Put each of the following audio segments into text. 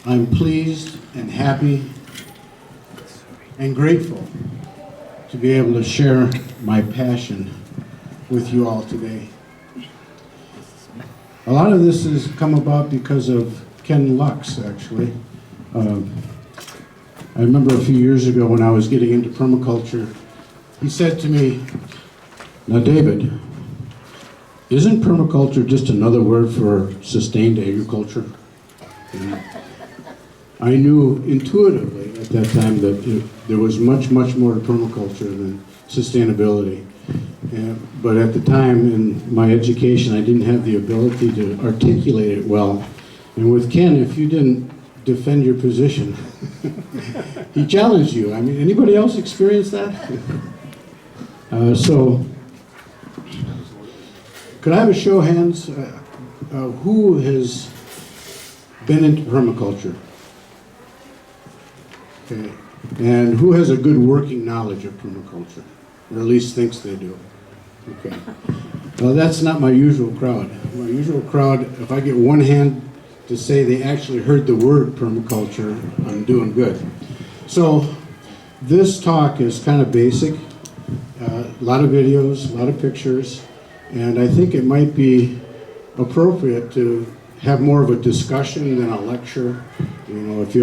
I'm pleased and happy and grateful to be able to share my passion with you all today. A lot of this has come about because of Ken Lux, actually. I remember a few years ago when I was getting into permaculture, he said to me, "Now David, isn't permaculture just another word for sustained agriculture?" And I knew intuitively at that time that there was much, much more to permaculture than sustainability. But at the time in my education, I didn't have the ability to articulate it well. And with Ken, if you didn't defend your position, he challenged you. I mean, anybody else experience that? So, could I have a show of hands? Who has been into permaculture? Okay. And who has a good working knowledge of permaculture? Or at least thinks they do. Okay. Well, that's not my usual crowd. My usual crowd, if I get one hand to say they actually heard the word permaculture, I'm doing good. So this talk is kind of basic. A lot of videos, a lot of pictures, and I think it might be appropriate to have more of a discussion than a lecture. You know, if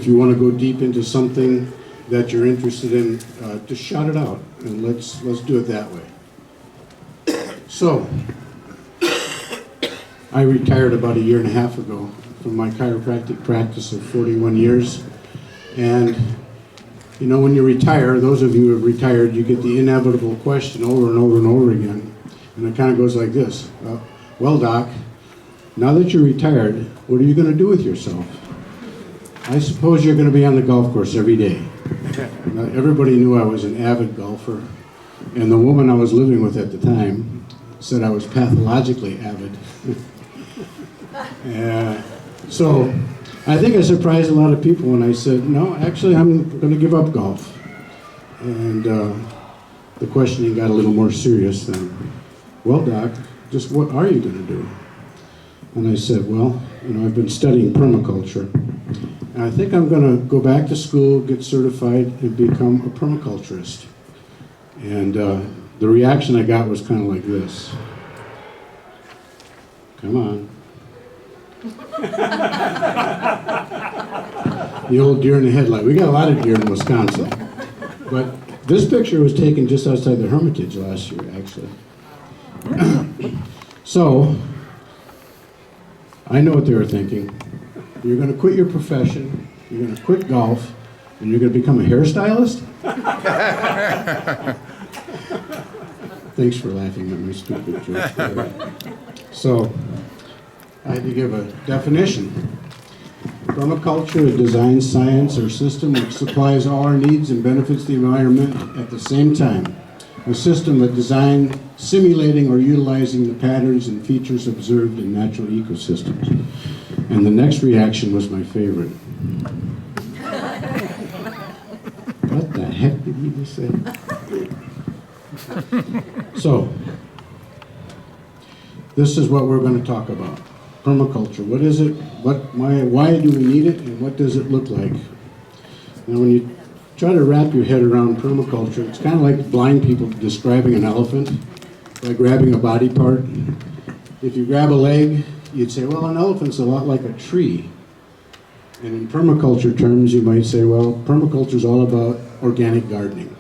you want to go deep into something that you're interested in, just shout it out, and let's do it that way. So, I retired about a year and a half ago from my chiropractic practice of 41 years, and you know, when you retire, those of you who have retired, you get the inevitable question over and over and over again, and it kind of goes like this: well, Doc, now that you're retired, what are you going to do with yourself? I suppose you're going to be on the golf course every day. Now, everybody knew I was an avid golfer, and the woman I was living with at the time said I was pathologically avid. So I think I surprised a lot of people when I said, no, actually I'm going to give up golf. And the questioning got a little more serious then. Well, Doc, just what are you going to do? And I said, well, you know, I've been studying permaculture. And I think I'm going to go back to school, get certified, and become a permaculturist. And the reaction I got was kind of like this. Come on. The old deer in the headlight. We got a lot of deer in Wisconsin. But this picture was taken just outside the Hermitage last year, actually. So, I know what they were thinking. You're going to quit your profession, you're going to quit golf, and you're going to become a hairstylist? Thanks for laughing at my stupid joke. So, I had to give a definition. Permaculture, a design science or system which supplies all our needs and benefits the environment at the same time. A system of design simulating or utilizing the patterns and features observed in natural ecosystems. And the next reaction was my favorite. What the heck did he just say? So, this is what we're going to talk about. Permaculture. What is it? Why do we need it? And what does it look like? Now, when you try to wrap your head around permaculture, it's kind of like blind people describing an elephant by grabbing a body part. If you grab a leg, you'd say, well, an elephant's a lot like a tree. And in permaculture terms, you might say, well, permaculture is all about organic gardening.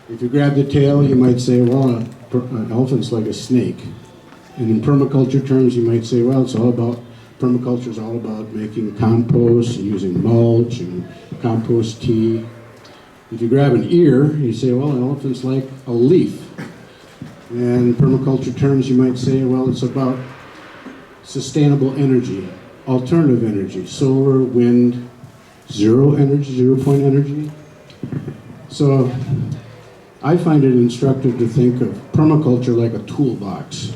If you grab the tail, you might say, well, an elephant's like a snake. And in permaculture terms, you might say, well, permaculture is all about making compost and using mulch and compost tea. If you grab an ear, you say, well, an elephant's like a leaf. And in permaculture terms, you might say, well, it's about sustainable energy, alternative energy, solar, wind, zero point energy. So I find it instructive to think of permaculture like a toolbox.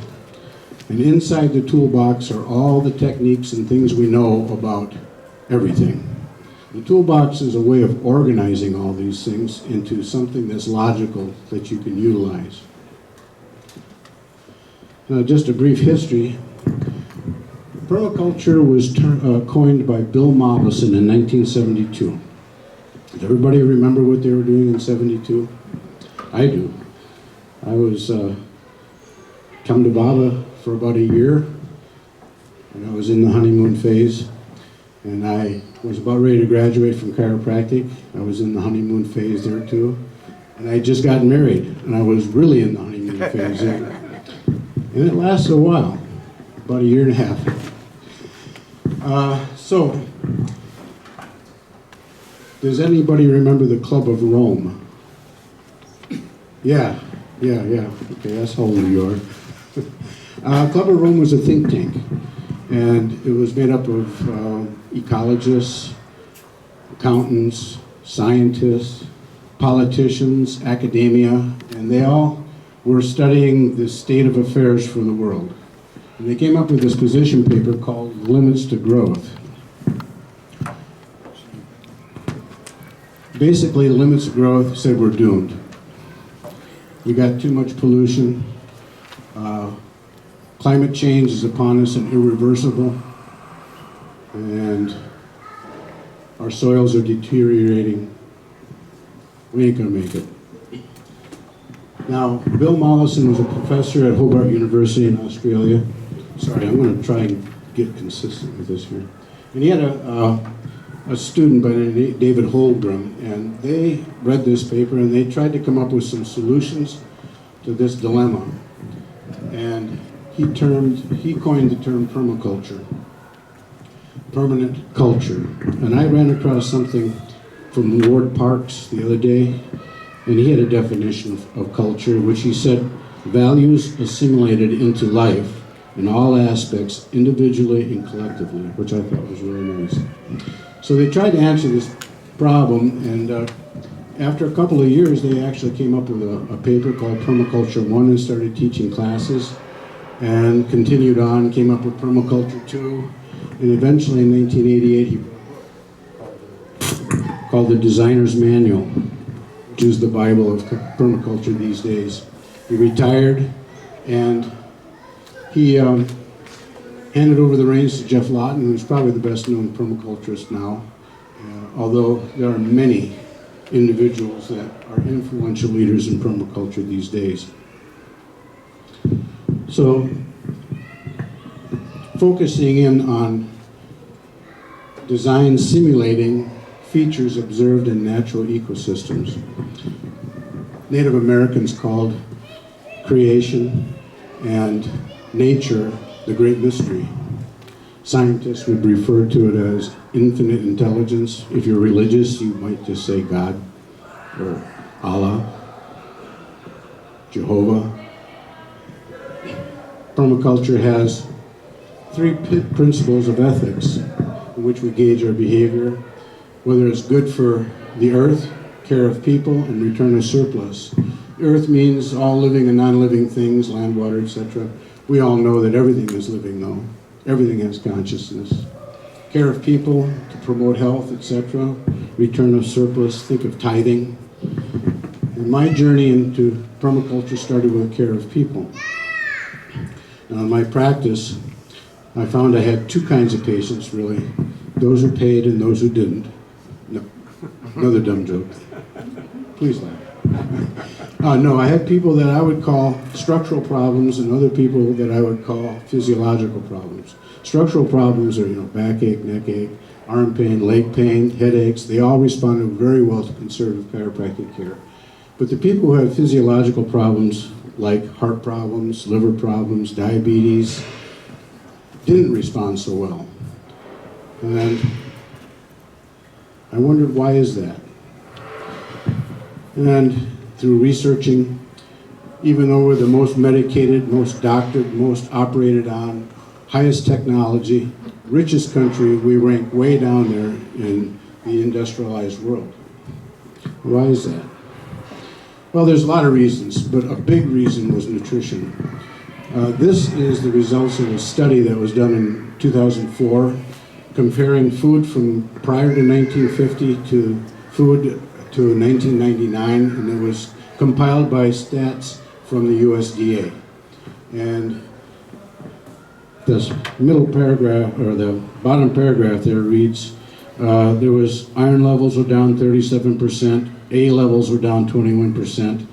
And inside the toolbox are all the techniques and things we know about everything. The toolbox is a way of organizing all these things into something that's logical that you can utilize. Now, just a brief history. Permaculture was coined by Bill Mollison in 1972. Does everybody remember what they were doing in 72? I do. I was come to Baba for about a year, and I was in the honeymoon phase, and I was about ready to graduate from chiropractic. I was in the honeymoon phase there too, and I just got married, and I was really in the honeymoon phase there. And it lasted a while, about a year and a half. So, does anybody remember the Club of Rome? Yeah. Okay, that's how old you are. Club of Rome was a think tank, and it was made up of ecologists, accountants, scientists, politicians, academia, and they all were studying the state of affairs for the world. And they came up with this position paper called Limits to Growth. Basically, limits to growth said we're doomed. We got too much pollution. Climate change is upon us and irreversible. And our soils are deteriorating. We ain't gonna make it. Now, Bill Mollison was a professor at Hobart University in Australia. Sorry, I'm gonna try and get consistent with this here. And he had a student by the name of David Holmgren, and they read this paper and they tried to come up with some solutions to this dilemma. And he coined the term permaculture, permanent culture. And I ran across something from Ward Parks the other day, and he had a definition of culture, which he said, values assimilated into life in all aspects, individually and collectively, which I thought was really nice. So they tried to answer this problem, and after a couple of years, they actually came up with a paper called Permaculture 1 and started teaching classes, and continued on, came up with Permaculture 2, and eventually in 1988, he wrote a book called The Designer's Manual, which is the Bible of permaculture these days. He retired, and he handed over the reins to Jeff Lawton, who's probably the best known permaculturist now, although there are many individuals that are influential leaders in permaculture these days. So, focusing in on design simulating features observed in natural ecosystems. Native Americans called creation and nature the great mystery. Scientists would refer to it as infinite intelligence. If you're religious, you might just say God or Allah, Jehovah. Permaculture has three principles of ethics in which we gauge our behavior, whether it's good for the earth, care of people, and return of surplus. Earth means all living and non-living things, land, water, etc. We all know that everything is living, though. Everything has consciousness. Care of people, to promote health, etc. Return of surplus, think of tithing. And my journey into permaculture started with care of people. Now, in my practice, I found I had two kinds of patients, really. Those who paid and those who didn't. No, another dumb joke. Please laugh. No, I had people that I would call structural problems and other people that I would call physiological problems. Structural problems are, backache, neck-ache, arm pain, leg pain, headaches. They all responded very well to conservative chiropractic care. But the people who have physiological problems, like heart problems, liver problems, diabetes, didn't respond so well. And I wondered, why is that? And through researching, even though we're the most medicated, most doctored, most operated on, highest technology, richest country, we rank way down there in the industrialized world. Why is that? Well, there's a lot of reasons, but a big reason was nutrition. This is the results of a study that was done in 2004, comparing food from prior to 1950 to food to 1999, and it was compiled by stats from the USDA. And this middle paragraph, or the bottom paragraph there reads, there was iron levels were down 37%, A levels were down 21%,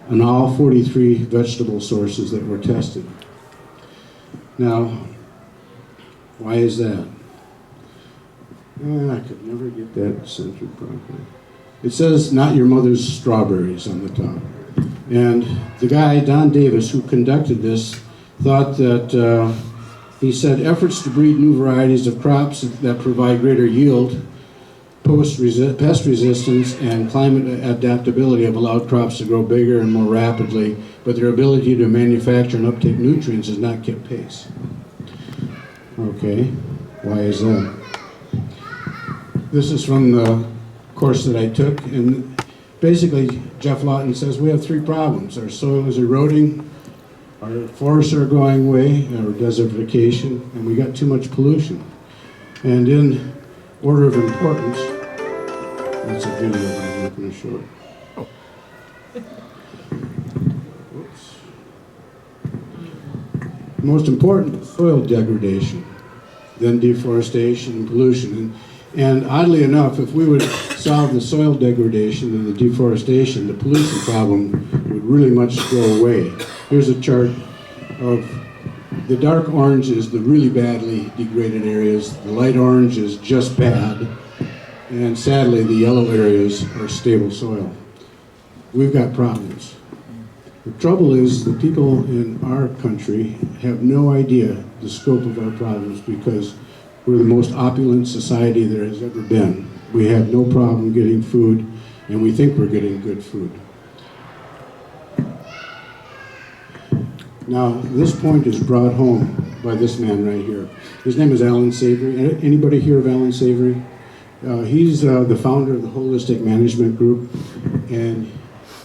and all 43 vegetable sources that were tested. Now, why is that? I could never get that centered properly. It says, not your mother's strawberries on the top. And the guy, Don Davis, who conducted this, thought that, he said, efforts to breed new varieties of crops that provide greater yield, pest resistance, and climate adaptability have allowed crops to grow bigger and more rapidly, but their ability to manufacture and uptake nutrients has not kept pace. Okay, why is that? This is from the course that I took, and basically Jeff Lawton says we have three problems. Our soil is eroding, our forests are going away, our desertification, and we got too much pollution. And in order of importance, that's a video that I'm not going to show it. Whoops. Most important, soil degradation, then deforestation and pollution. And oddly enough, if we would solve the soil degradation and the deforestation, the pollution problem would really much go away. Here's a chart of the dark orange is the really badly degraded areas, the light orange is just bad, and sadly the yellow areas are stable soil. We've got problems. The trouble is the people in our country have no idea the scope of our problems because we're the most opulent society there has ever been. We have no problem getting food, and we think we're getting good food. Now, this point is brought home by this man right here. His name is Alan Savory. Anybody hear of Alan Savory? He's the founder of the Holistic Management Group, and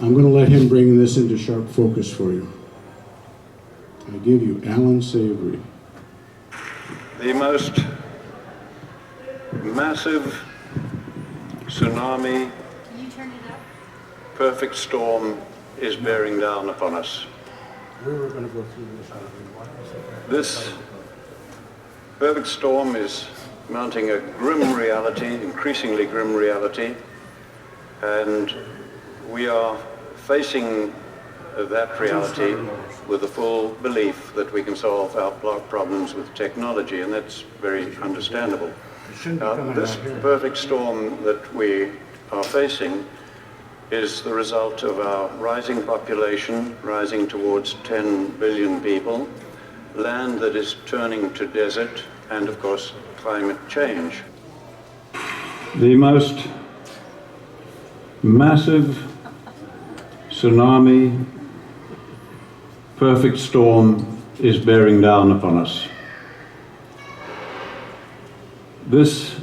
I'm going to let him bring this into sharp focus for you. I give you Alan Savory. The most massive tsunami, perfect storm is bearing down upon us. We were going to go through this. This perfect storm is mounting a grim reality, increasingly grim reality, and we are facing that reality with the full belief that we can solve our problems with technology, and that's very understandable. This perfect storm that we are facing is the result of our rising population, rising towards 10 billion people, land that is turning to desert, and of course, climate change. The most massive tsunami, perfect storm is bearing down upon us. This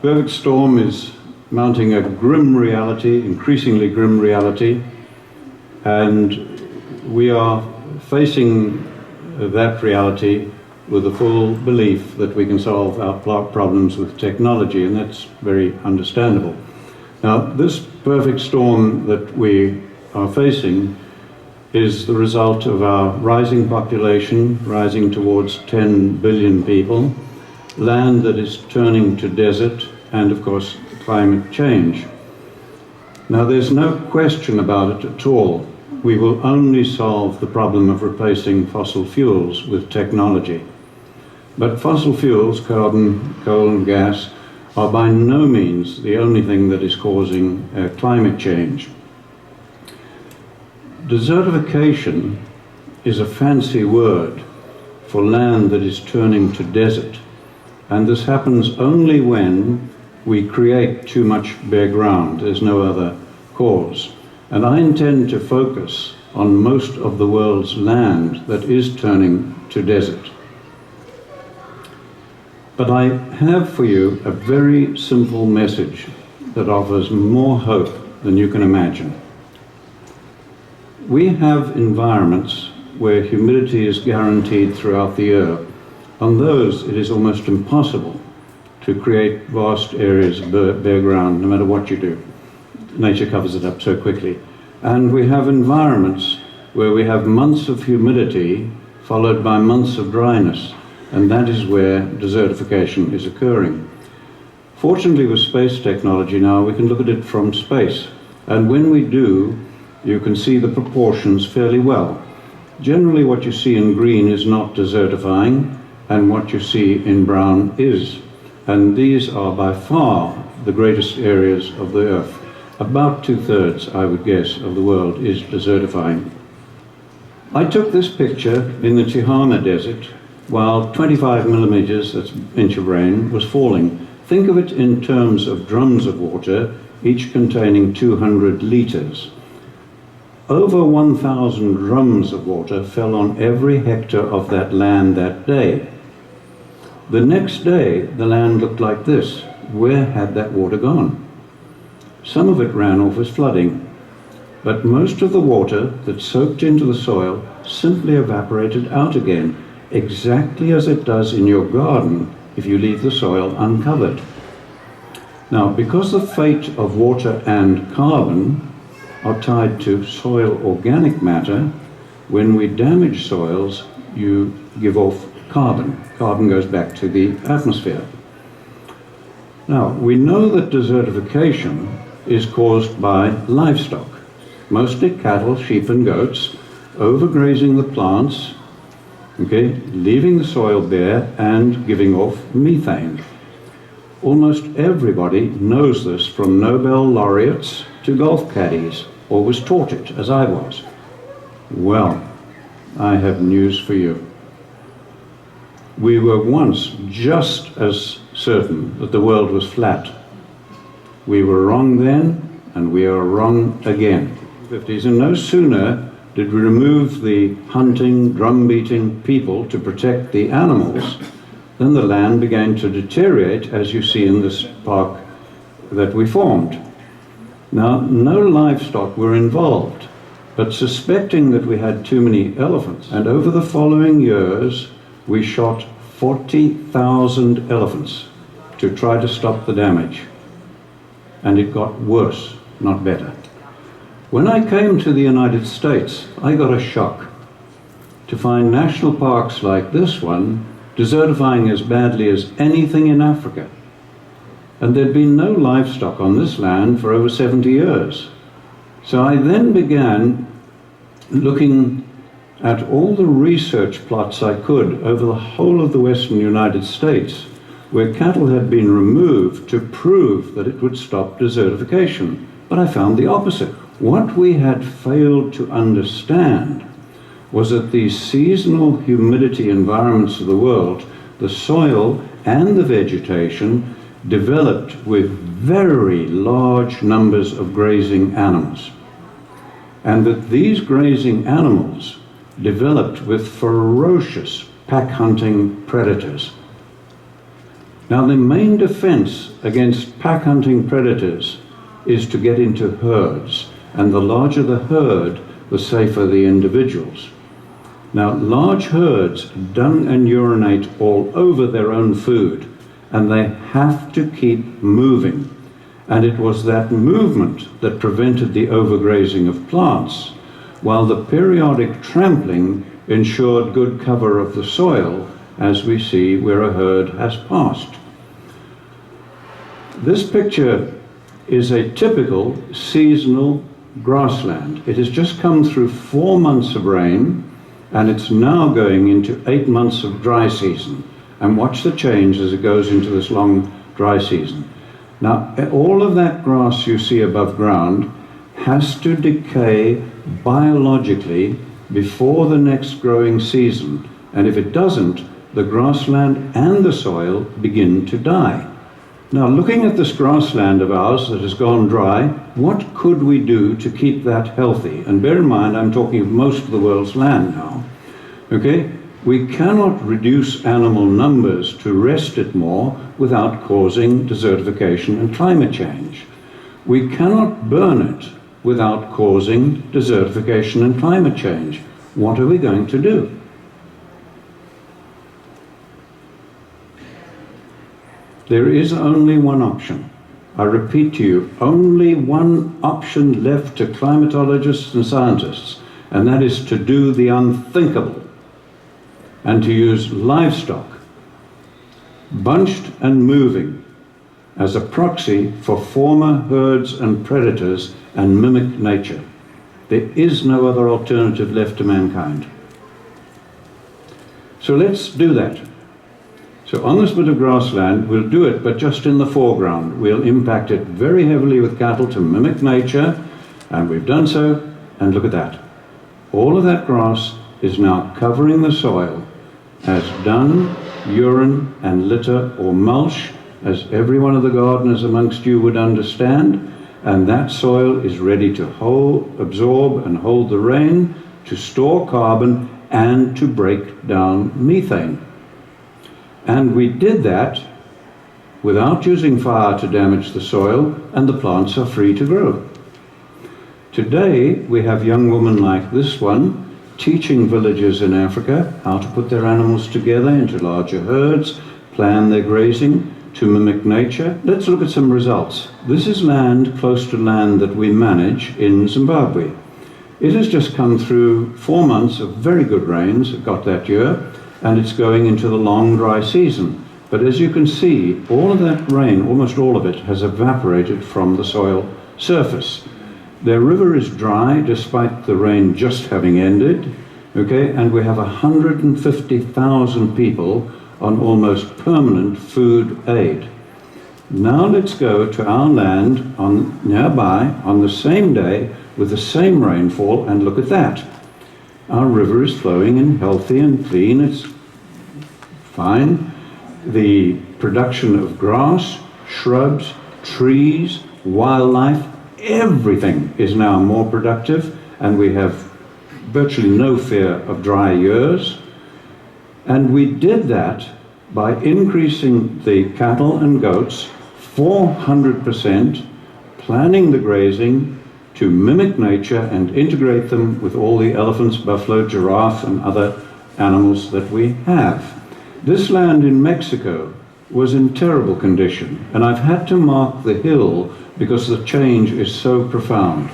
perfect storm is mounting a grim reality, increasingly grim reality, and we are facing that reality with the full belief that we can solve our problems with technology, and that's very understandable. Now, this perfect storm that we are facing is the result of our rising population, rising towards 10 billion people, land that is turning to desert, and of course, climate change. Now, there's no question about it at all. We will only solve the problem of replacing fossil fuels with technology. But fossil fuels, carbon, coal and gas, are by no means the only thing that is causing climate change. Desertification is a fancy word for land that is turning to desert, and this happens only when we create too much bare ground. There's no other cause. And I intend to focus on most of the world's land that is turning to desert. But I have for you a very simple message that offers more hope than you can imagine. We have environments where humidity is guaranteed throughout the year. On those, it is almost impossible to create vast areas of bare ground, no matter what you do. Nature covers it up so quickly. And we have environments where we have months of humidity followed by months of dryness, and that is where desertification is occurring. Fortunately, with space technology now, we can look at it from space, and when we do, you can see the proportions fairly well. Generally, what you see in green is not desertifying, and what you see in brown is. And these are by far the greatest areas of the Earth. About 2/3, I would guess, of the world is desertifying. I took this picture in the Tihama Desert while 25 millimeters, that's an inch of rain, was falling. Think of it in terms of drums of water, each containing 200 liters. Over 1,000 drums of water fell on every hectare of that land that day. The next day, the land looked like this. Where had that water gone? Some of it ran off as flooding, but most of the water that soaked into the soil simply evaporated out again, exactly as it does in your garden if you leave the soil uncovered. Now, because the fate of water and carbon are tied to soil organic matter, when we damage soils, you give off carbon. Carbon goes back to the atmosphere. Now, we know that desertification is caused by livestock, mostly cattle, sheep and goats, overgrazing the plants, okay, leaving the soil bare and giving off methane. Almost everybody knows this, from Nobel laureates to golf caddies, or was taught it, as I was. Well, I have news for you. We were once just as certain that the world was flat. We were wrong then, and we are wrong again. 50s, and no sooner did we remove the hunting, drum-beating people to protect the animals, then the land began to deteriorate, as you see in this park that we formed. Now, no livestock were involved, but suspecting that we had too many elephants, and over the following years, we shot 40,000 elephants to try to stop the damage. And it got worse, not better. When I came to the United States, I got a shock to find national parks like this one desertifying as badly as anything in Africa. And there'd been no livestock on this land for over 70 years. So I then began looking at all the research plots I could over the whole of the western United States where cattle had been removed to prove that it would stop desertification. But I found the opposite. What we had failed to understand was that these seasonal humidity environments of the world, the soil and the vegetation, developed with very large numbers of grazing animals. And that these grazing animals developed with ferocious pack-hunting predators. Now, the main defense against pack-hunting predators is to get into herds, and the larger the herd, the safer the individuals. Now, large herds dung and urinate all over their own food, and they have to keep moving. And it was that movement that prevented the overgrazing of plants, while the periodic trampling ensured good cover of the soil, as we see where a herd has passed. This picture is a typical seasonal grassland. It has just come through 4 months of rain, and it's now going into 8 months of dry season. And watch the change as it goes into this long dry season. Now, all of that grass you see above ground has to decay biologically before the next growing season. And if it doesn't, the grassland and the soil begin to die. Now, looking at this grassland of ours that has gone dry, what could we do to keep that healthy? And bear in mind, I'm talking of most of the world's land now. Okay? We cannot reduce animal numbers to rest it more without causing desertification and climate change. We cannot burn it without causing desertification and climate change. What are we going to do? There is only one option. I repeat to you, only one option left to climatologists and scientists, and that is to do the unthinkable. and to use livestock, bunched and moving, as a proxy for former herds and predators and mimic nature. There is no other alternative left to mankind. So let's do that. So on this bit of grassland, we'll do it, but just in the foreground. We'll impact it very heavily with cattle to mimic nature, and we've done so, and look at that. All of that grass is now covering the soil as dung, urine, and litter or mulch, as every one of the gardeners amongst you would understand, and that soil is ready to absorb and hold the rain, to store carbon, and to break down methane. And we did that without using fire to damage the soil, and the plants are free to grow. Today, we have young women like this one teaching villagers in Africa how to put their animals together into larger herds, plan their grazing to mimic nature. Let's look at some results. This is land close to land that we manage in Zimbabwe. It has just come through 4 months of very good rains, it got that year, and it's going into the long dry season. But as you can see, all of that rain, almost all of it, has evaporated from the soil surface. Their river is dry despite the rain just having ended, okay, and we have 150,000 people on almost permanent food aid. Now let's go to our land nearby on the same day with the same rainfall, and look at that. Our river is flowing and healthy and clean, it's fine. The production of grass, shrubs, trees, wildlife, everything is now more productive, and we have virtually no fear of dry years. And we did that by increasing the cattle and goats 400%, planning the grazing to mimic nature and integrate them with all the elephants, buffalo, giraffe, and other animals that we have. This land in Mexico was in terrible condition, and I've had to mark the hill because the change is so profound.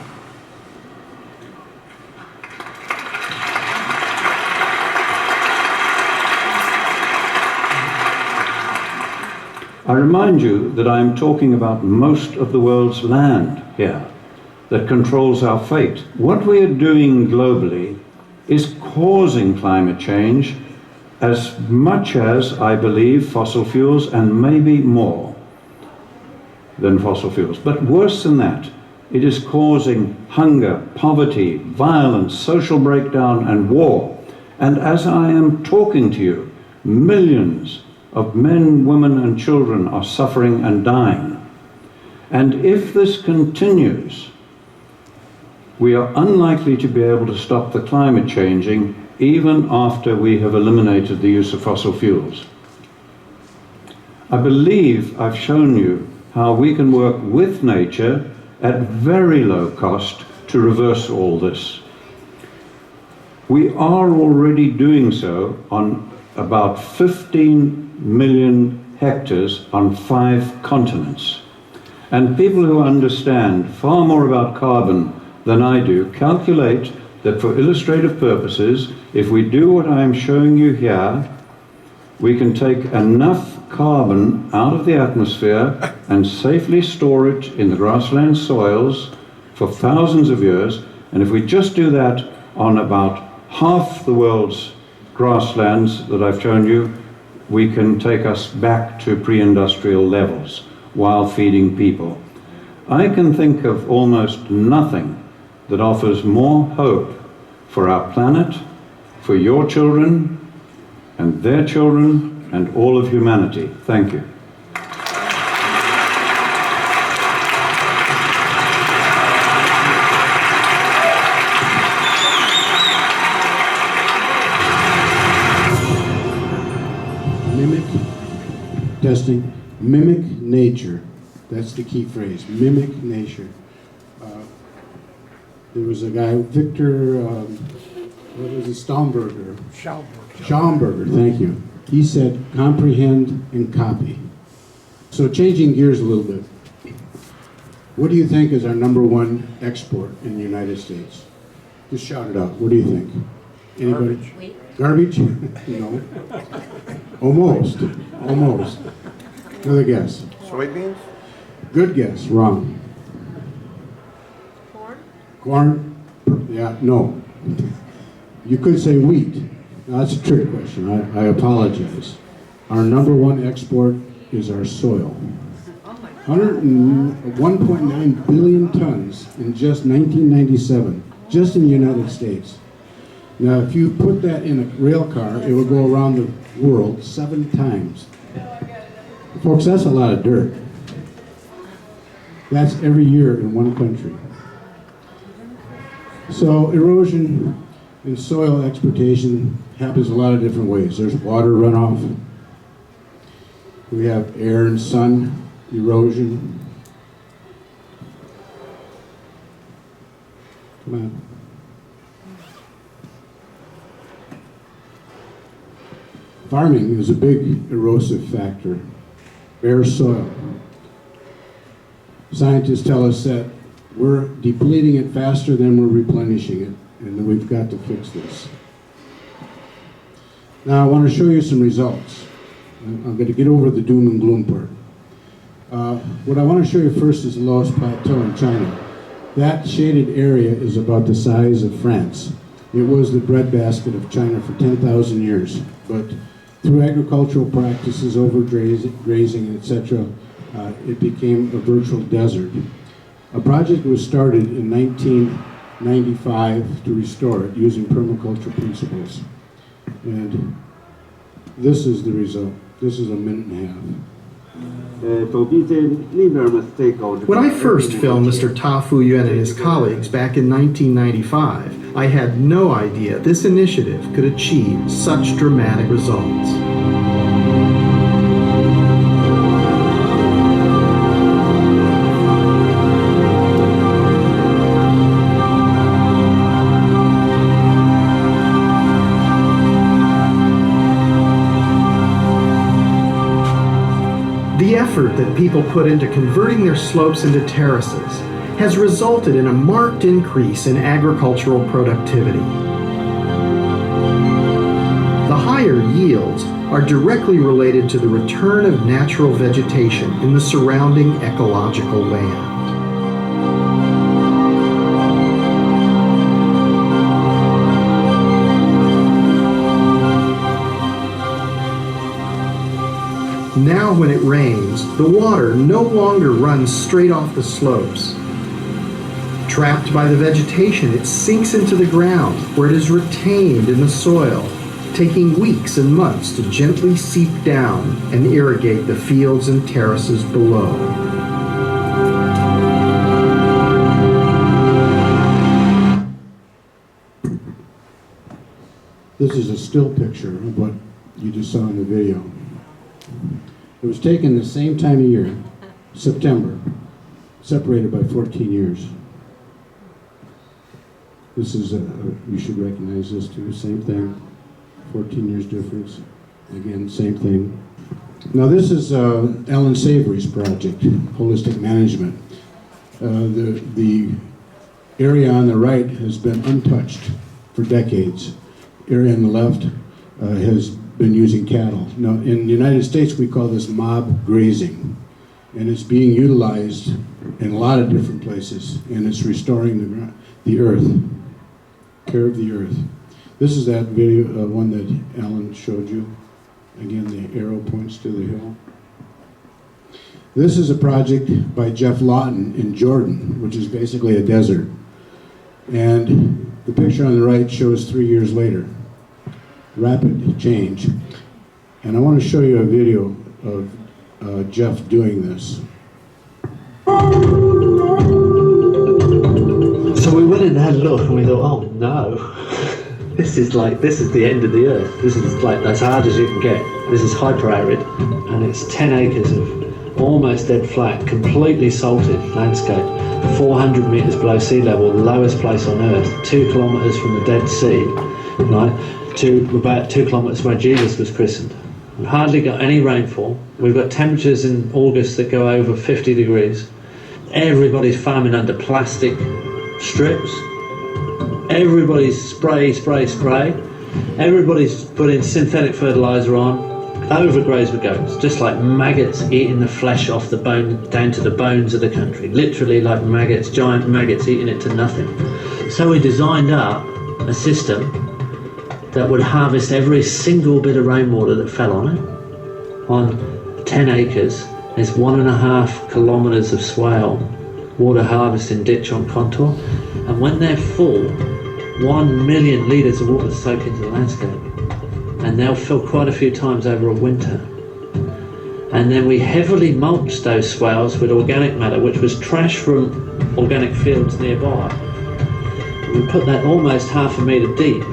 I remind you that I am talking about most of the world's land here that controls our fate. What we are doing globally is causing climate change as much as, I believe, fossil fuels, and maybe more than fossil fuels. But worse than that, it is causing hunger, poverty, violence, social breakdown, and war. And as I am talking to you, millions of men, women, and children are suffering and dying. And if this continues, we are unlikely to be able to stop the climate changing even after we have eliminated the use of fossil fuels. I believe I've shown you how we can work with nature at very low cost to reverse all this. We are already doing so on about 15 million hectares on 5 continents. And people who understand far more about carbon than I do calculate that for illustrative purposes, if we do what I am showing you here, we can take enough carbon out of the atmosphere and safely store it in the grassland soils for thousands of years. And if we just do that on about half the world's grasslands that I've shown you, we can take us back to pre-industrial levels while feeding people. I can think of almost nothing that offers more hope for our planet, for your children, and their children, and all of humanity. Thank you. Testing, mimic nature. That's the key phrase, mimic nature. There was a guy, Victor, what was it, Schaumburger, thank you. He said, comprehend and copy. So changing gears a little bit, what do you think is our #1 export in the United States? Just shout it out, what do you think? Anybody? Wheat. Garbage? No. Almost. Almost. Another guess. Soybeans? Good guess. Wrong. Corn. Corn? Yeah, no. You could say wheat. Now, that's a trick question. I apologize. Our number one export is our soil. Oh my God. 1.9 billion tons in just 1997, just in the United States. Now, if you put that in a rail car, it will go around the world 7 times. Folks, that's a lot of dirt. That's every year in one country. So erosion and soil exploitation happens a lot of different ways. There's water runoff. We have air and sun erosion. Come on. Farming is a big erosive factor. Bare soil. Scientists tell us that we're depleting it faster than we're replenishing it, and that we've got to fix this. Now I want to show you some results. I'm going to get over the doom and gloom part. What I want to show you first is the lowest plateau in China. That shaded area is about the size of France. It was the breadbasket of China for 10,000 years, but through agricultural practices, overgrazing, etc., it became a virtual desert. A project was started in 1995 to restore it using permaculture principles. And this is the result. This is a minute and a half. When I first filmed Mr. Ta Fuyuan and his colleagues back in 1995, I had no idea this initiative could achieve such dramatic results. The effort that people put into converting their slopes into terraces has resulted in a marked increase in agricultural productivity. The higher yields are directly related to the return of natural vegetation in the surrounding ecological land. Now when it rains, the water no longer runs straight off the slopes. Trapped by the vegetation, it sinks into the ground, where it is retained in the soil, taking weeks and months to gently seep down and irrigate the fields and terraces below. This is a still picture of what you just saw in the video. It was taken the same time of year, September, separated by 14 years. This is, you should recognize this too, same thing, 14 years difference. Again, same thing. Now this is Alan Savory's project, Holistic Management. The area on the right has been untouched for decades. Area on the left has been using cattle. Now, in the United States, we call this mob grazing, and it's being utilized in a lot of different places, and it's restoring the earth, care of the earth. This is that video, one that Alan showed you. Again, the arrow points to the hill. This is a project by Jeff Lawton in Jordan, which is basically a desert. And the picture on the right shows 3 years later. Rapid change. And I want to show you a video of Jeff doing this. So we went and had a look and we thought, oh no, this is the end of the earth. This is like as hard as you can get. This is hyper arid and it's 10 acres of almost dead flat, completely salted landscape, 400 meters below sea level, the lowest place on earth, 2 kilometers from the Dead Sea, right? To about 2 kilometers where Jesus was christened. We've hardly got any rainfall. We've got temperatures in August that go over 50 degrees. Everybody's farming under plastic strips. Everybody's spray. Everybody's putting synthetic fertilizer on. Overgrows with goats, just like maggots eating the flesh off the bone down to the bones of the country. Literally like maggots, giant maggots eating it to nothing. So we designed up a system that would harvest every single bit of rainwater that fell on it. On 10 acres, there's 1.5 kilometres of swale water harvesting ditch on contour, and when they're full, 1 million litres of water soak into the landscape, and they'll fill quite a few times over a winter. And then we heavily mulched those swales with organic matter, which was trash from organic fields nearby. We put that almost 1/2 metre deep,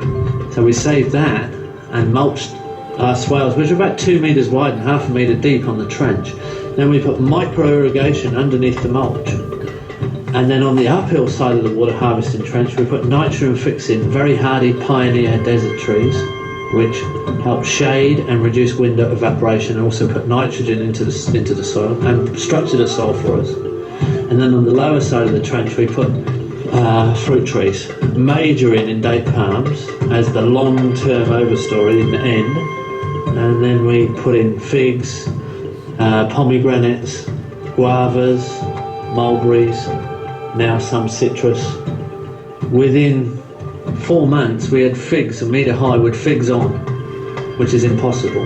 so we saved that and mulched our swales, which are about 2 metres wide and 1/2 metre deep on the trench. Then we put micro irrigation underneath the mulch. And then on the uphill side of the water harvesting trench, we put nitrogen fixing very hardy pioneer desert trees, which help shade and reduce wind evaporation, and also put nitrogen into the soil and structure the soil for us. And then on the lower side of the trench, we put fruit trees, majoring in date palms as the long-term overstory in the end. And then we put in figs, pomegranates, guavas, mulberries, now some citrus. Within 4 months we had figs 1 metre high with figs on, which is impossible.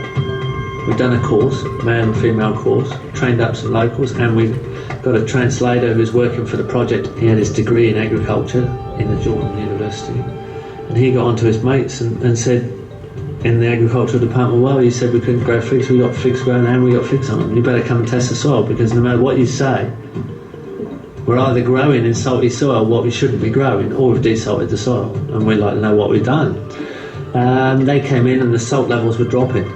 We've done a course, male and female course, trained up some locals, and we've got a translator who's working for the project. He had his degree in agriculture in the Jordan University, and he got onto his mates and said in the agricultural department, well, you said we couldn't grow figs, we got figs growing and we got figs on them. You better come and test the soil, because no matter what you say, we're either growing in salty soil what we shouldn't be growing, or we've desalted the soil, and we'd like to know what we've done. They came in and the salt levels were dropping,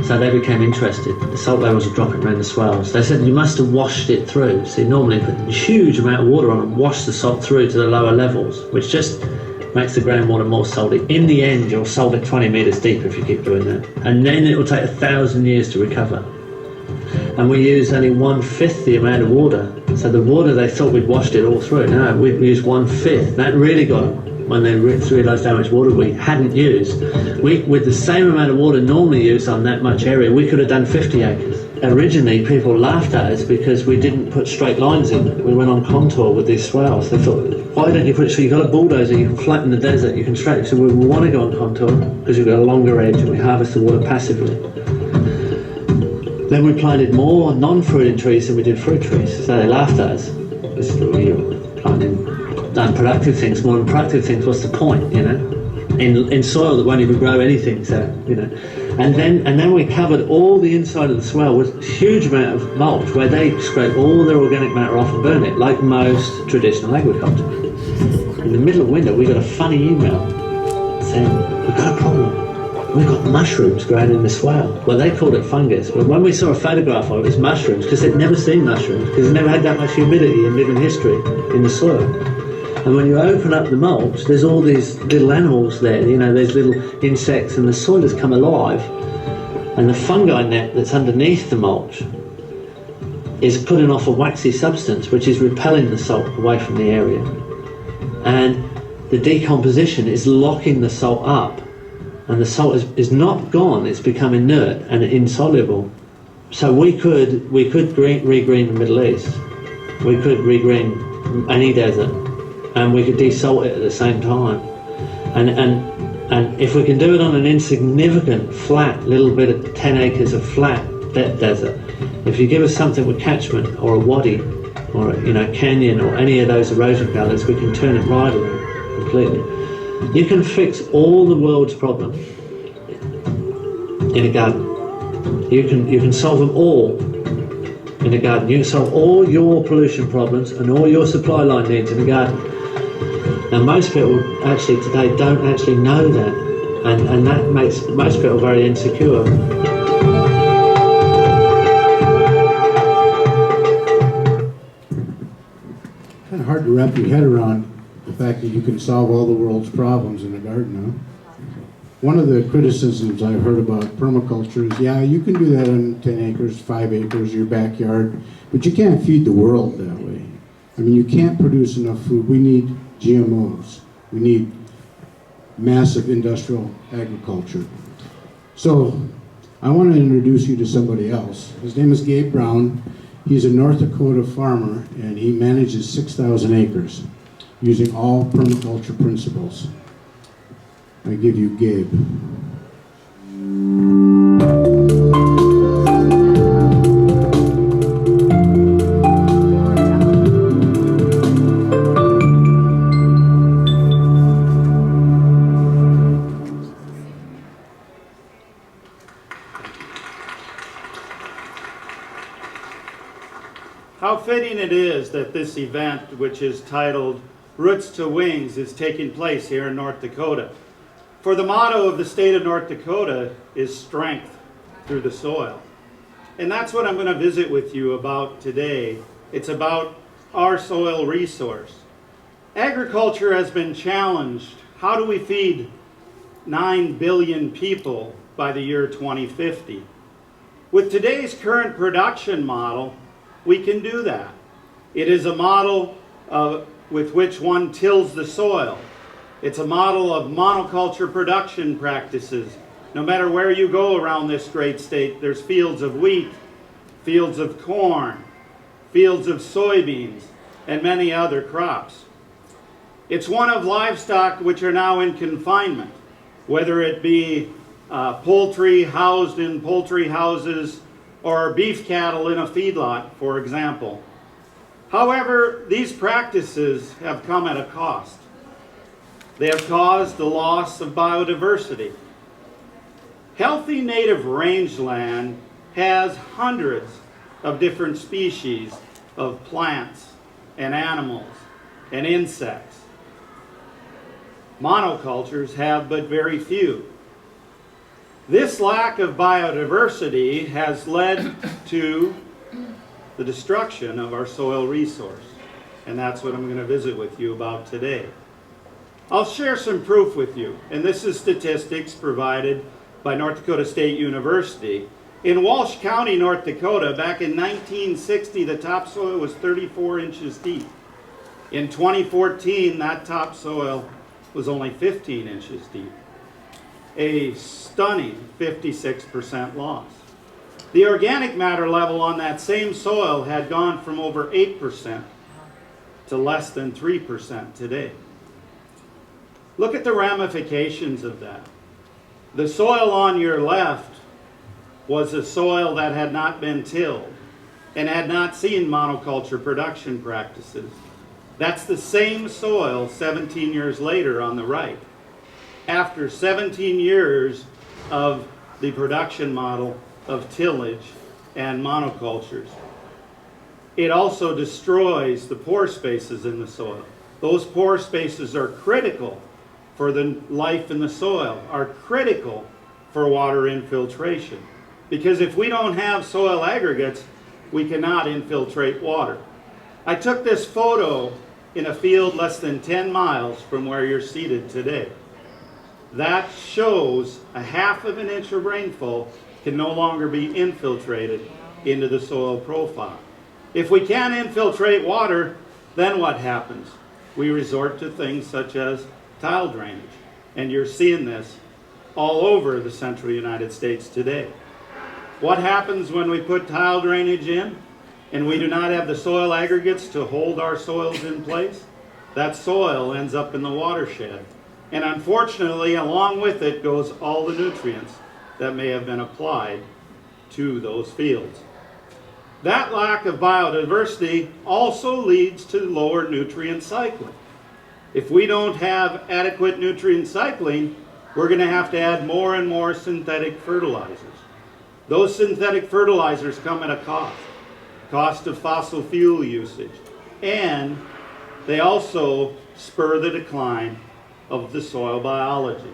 so they became interested. The salt levels were dropping around the swales. They said you must have washed it through. So you normally put a huge amount of water on and wash the salt through to the lower levels, which just makes the groundwater more salty. In the end, you'll salt it 20 metres deep if you keep doing that, and then it will take 1,000 years to recover. And we use only 1/5 the amount of water. So the water, they thought we'd washed it all through. No, we used 1/5. That really got them when they realised how much water we hadn't used. With the same amount of water normally used on that much area, we could have done 50 acres. Originally, people laughed at us because we didn't put straight lines in. We went on contour with these swales. They thought, why don't you put it so you've got a bulldozer, you can flatten the desert, you can straight. So we want to go on contour because you've got a longer edge and we harvest the water passively. Then we planted more non-fruiting trees than we did fruit trees, so they laughed at us. We were planting unproductive things, more than productive things. What's the point, you know? In soil that won't even grow anything, so you know. And then we covered all the inside of the swale with a huge amount of mulch, where they scrape all their organic matter off and burn it, like most traditional agriculture. In the middle of winter, we got a funny email saying, we've got a problem. We've got mushrooms growing in the swale. Well, they called it fungus, but when we saw a photograph of it, it was mushrooms, because they'd never seen mushrooms, because they'd never had that much humidity in living history in the soil. And when you open up the mulch, there's all these little animals there, you know, there's little insects, and the soil has come alive, and the fungi net that's underneath the mulch is putting off a waxy substance which is repelling the salt away from the area. And the decomposition is locking the salt up, and the salt is not gone, it's become inert and insoluble. So we could regreen the Middle East, we could regreen any desert, and we could desalt it at the same time. And if we can do it on an insignificant flat little bit of 10 acres of flat desert, if you give us something with catchment or a wadi or a canyon or any of those erosion gullies, we can turn it right around completely. You can fix all the world's problems in a garden. You can solve them all in a garden. You can solve all your pollution problems and all your supply line needs in a garden. Now most people actually today don't actually know that, and that makes most people very insecure. Kind of hard to wrap your head around the fact that you can solve all the world's problems in a garden, huh? One of the criticisms I've heard about permaculture is, yeah, you can do that on 10 acres, 5 acres, your backyard, but you can't feed the world that way. I mean, you can't produce enough food. We need GMOs. We need massive industrial agriculture. So I want to introduce you to somebody else. His name is Gabe Brown. He's a North Dakota farmer, and he manages 6,000 acres using all permaculture principles. I give you Gabe. How fitting it is that this event, which is titled Roots to Wings, is taking place here in North Dakota. For the motto of the state of North Dakota is strength through the soil. And that's what I'm going to visit with you about today. It's about our soil resource. Agriculture has been challenged. How do we feed 9 billion people by the year 2050? With today's current production model, we can do that. It is a model with which one tills the soil. It's a model of monoculture production practices. No matter where you go around this great state, there's fields of wheat, fields of corn, fields of soybeans, and many other crops. It's one of livestock which are now in confinement, whether it be poultry housed in poultry houses or beef cattle in a feedlot, for example. However, these practices have come at a cost. They have caused the loss of biodiversity. Healthy native rangeland has hundreds of different species of plants and animals and insects. Monocultures have but very few. This lack of biodiversity has led to the destruction of our soil resource, and that's what I'm going to visit with you about today. I'll share some proof with you, and this is statistics provided by North Dakota State University. In Walsh County, North Dakota, back in 1960, the topsoil was 34 inches deep. In 2014, that topsoil was only 15 inches deep. A stunning 56% loss. The organic matter level on that same soil had gone from over 8% to less than 3% today. Look at the ramifications of that. The soil on your left was a soil that had not been tilled and had not seen monoculture production practices. That's the same soil 17 years later on the right. After 17 years of the production model of tillage and monocultures. It also destroys the pore spaces in the soil. Those pore spaces are critical for the life in the soil, are critical for water infiltration. Because if we don't have soil aggregates, we cannot infiltrate water. I took this photo in a field less than 10 miles from where you're seated today. That shows a half of an inch of rainfall can no longer be infiltrated into the soil profile. If we can't infiltrate water, then what happens? We resort to things such as tile drainage. And you're seeing this all over the central United States today. What happens when we put tile drainage in and we do not have the soil aggregates to hold our soils in place? That soil ends up in the watershed. And unfortunately, along with it goes all the nutrients that may have been applied to those fields. That lack of biodiversity also leads to lower nutrient cycling. If we don't have adequate nutrient cycling, we're going to have to add more and more synthetic fertilizers. Those synthetic fertilizers come at a cost of fossil fuel usage, and they also spur the decline of the soil biology.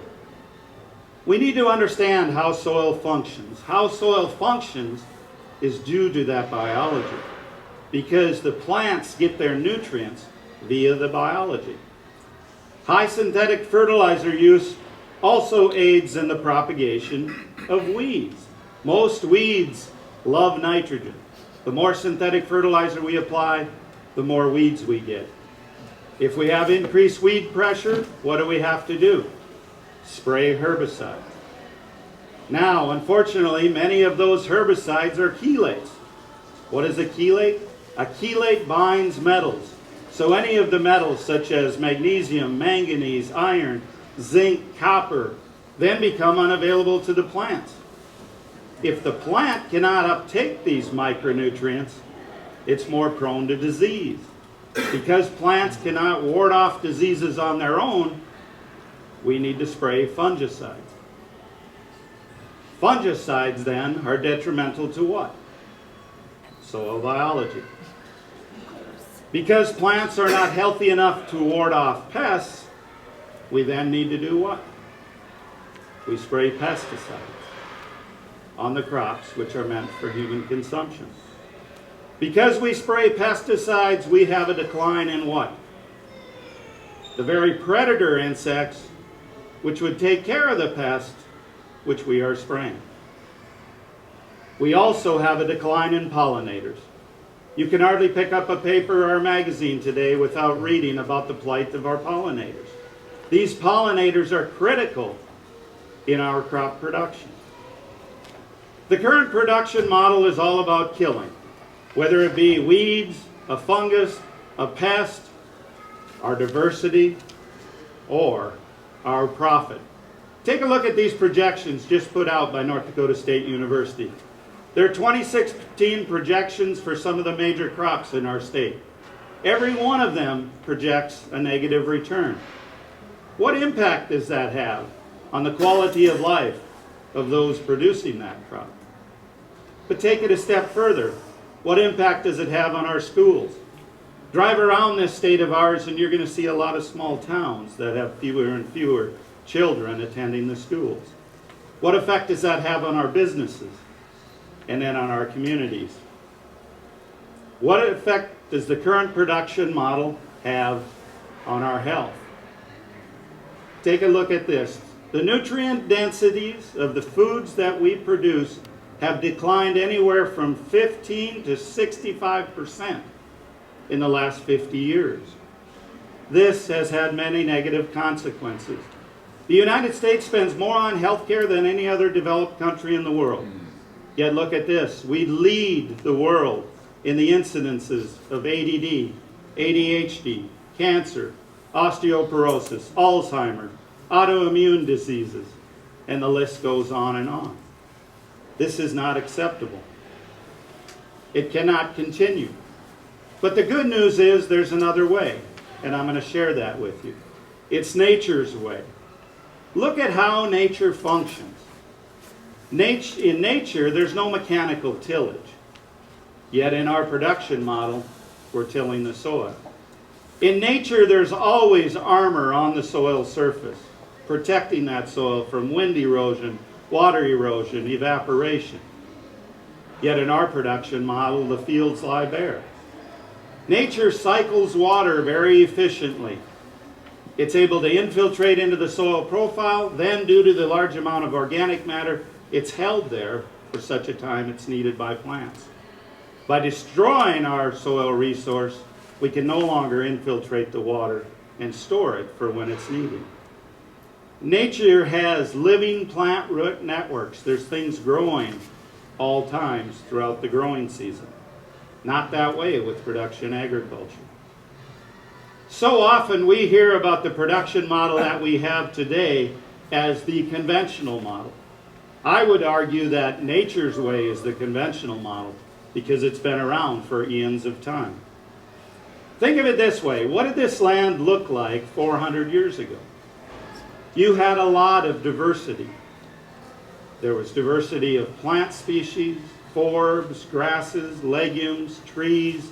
We need to understand how soil functions. How soil functions is due to that biology, because the plants get their nutrients via the biology. High synthetic fertilizer use also aids in the propagation of weeds. Most weeds love nitrogen. The more synthetic fertilizer we apply, the more weeds we get. If we have increased weed pressure, what do we have to do? Spray herbicides. Now, unfortunately, many of those herbicides are chelates. What is a chelate? A chelate binds metals. So any of the metals such as magnesium, manganese, iron, zinc, copper, then become unavailable to the plants. If the plant cannot uptake these micronutrients, it's more prone to disease. Because plants cannot ward off diseases on their own, we need to spray fungicides. Fungicides then are detrimental to what? Soil biology. Because plants are not healthy enough to ward off pests, we then need to do what? We spray pesticides on the crops which are meant for human consumption. Because we spray pesticides, we have a decline in what? The very predator insects which would take care of the pest which we are spraying. We also have a decline in pollinators. You can hardly pick up a paper or a magazine today without reading about the plight of our pollinators. These pollinators are critical in our crop production. The current production model is all about killing, whether it be weeds, a fungus, a pest, our diversity, or our profit. Take a look at these projections just put out by North Dakota State University. There are 2016 projections for some of the major crops in our state. Every one of them projects a negative return. What impact does that have on the quality of life of those producing that crop? But take it a step further. What impact does it have on our schools? Drive around this state of ours and you're going to see a lot of small towns that have fewer and fewer children attending the schools. What effect does that have on our businesses and then on our communities? What effect does the current production model have on our health? Take a look at this. The nutrient densities of the foods that we produce have declined anywhere from 15 to 65% in the last 50 years. This has had many negative consequences. The United States spends more on health care than any other developed country in the world. Yet look at this. We lead the world in the incidences of ADD, ADHD, cancer, osteoporosis, Alzheimer's, autoimmune diseases, and the list goes on and on. This is not acceptable. It cannot continue. But the good news is there's another way, and I'm going to share that with you. It's nature's way. Look at how nature functions. In nature, there's no mechanical tillage. Yet in our production model, we're tilling the soil. In nature, there's always armor on the soil surface, protecting that soil from wind erosion, water erosion, evaporation. Yet in our production model, the fields lie bare. Nature cycles water very efficiently. It's able to infiltrate into the soil profile, then due to the large amount of organic matter, it's held there for such a time it's needed by plants. By destroying our soil resource, we can no longer infiltrate the water and store it for when it's needed. Nature has living plant root networks. There's things growing all times throughout the growing season. Not that way with production agriculture. So often we hear about the production model that we have today as the conventional model. I would argue that nature's way is the conventional model because it's been around for eons of time. Think of it this way. What did this land look like 400 years ago? You had a lot of diversity. There was diversity of plant species, forbs, grasses, legumes, trees,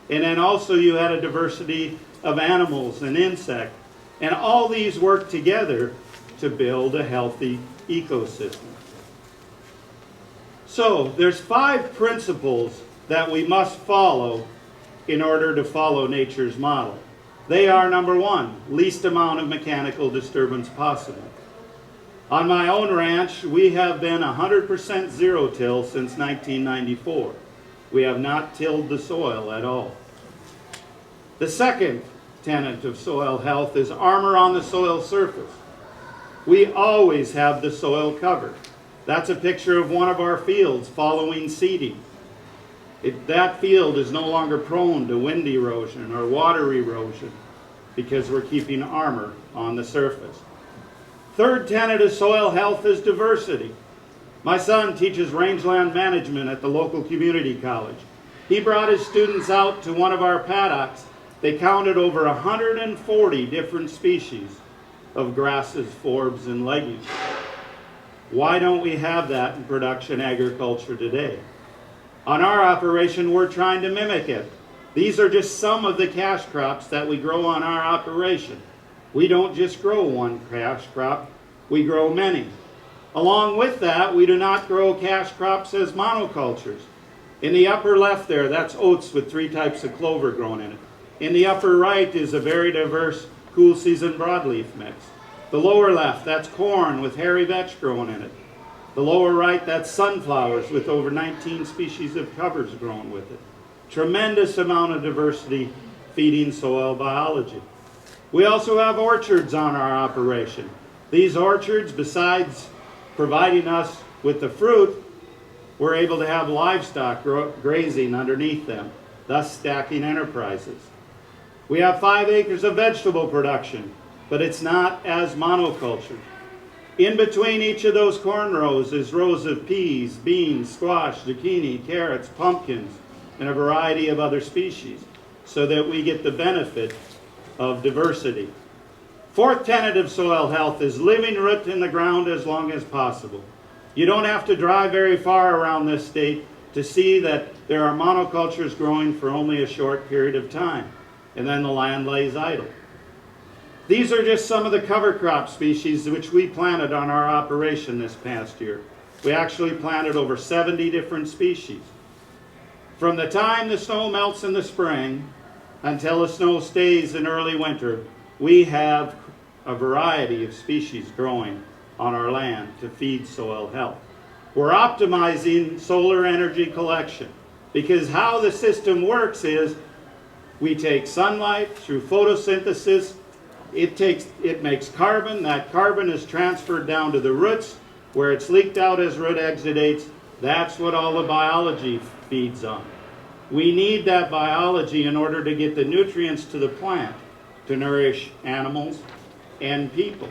and then also you had a diversity of animals and insects. And all these work together to build a healthy ecosystem. So there's 5 principles that we must follow in order to follow nature's model. They are, number 1, least amount of mechanical disturbance possible. On my own ranch, we have been 100% zero-till since 1994. We have not tilled the soil at all. The second, tenet of soil health is armor on the soil surface. We always have the soil covered. That's a picture of one of our fields following seeding. That field is no longer prone to wind erosion or water erosion because we're keeping armor on the surface. Third tenet of soil health is diversity. My son teaches rangeland management at the local community college. He brought his students out to one of our paddocks. They counted over 140 different species of grasses, forbs, and legumes. Why don't we have that in production agriculture today? On our operation, we're trying to mimic it. These are just some of the cash crops that we grow on our operation. We don't just grow one cash crop, we grow many. Along with that, we do not grow cash crops as monocultures. In the upper left there, that's oats with 3 types of clover grown in it. In the upper right is a very diverse cool season broadleaf mix. The lower left, that's corn with hairy vetch grown in it. The lower right, that's sunflowers with over 19 species of covers grown with it. Tremendous amount of diversity feeding soil biology. We also have orchards on our operation. These orchards, besides providing us with the fruit, we're able to have livestock grazing underneath them, thus stacking enterprises. We have 5 acres of vegetable production, but it's not as monoculture. In between each of those corn rows is rows of peas, beans, squash, zucchini, carrots, pumpkins, and a variety of other species, so that we get the benefit of diversity. Fourth tenet of soil health is living root in the ground as long as possible. You don't have to drive very far around this state to see that there are monocultures growing for only a short period of time, and then the land lays idle. These are just some of the cover crop species which we planted on our operation this past year. We actually planted over 70 different species. From the time the snow melts in the spring until the snow stays in early winter, we have a variety of species growing on our land to feed soil health. We're optimizing solar energy collection because how the system works is we take sunlight through photosynthesis. It makes carbon. That carbon is transferred down to the roots where it's leaked out as root exudates. That's what all the biology feeds on. We need that biology in order to get the nutrients to the plant to nourish animals and people.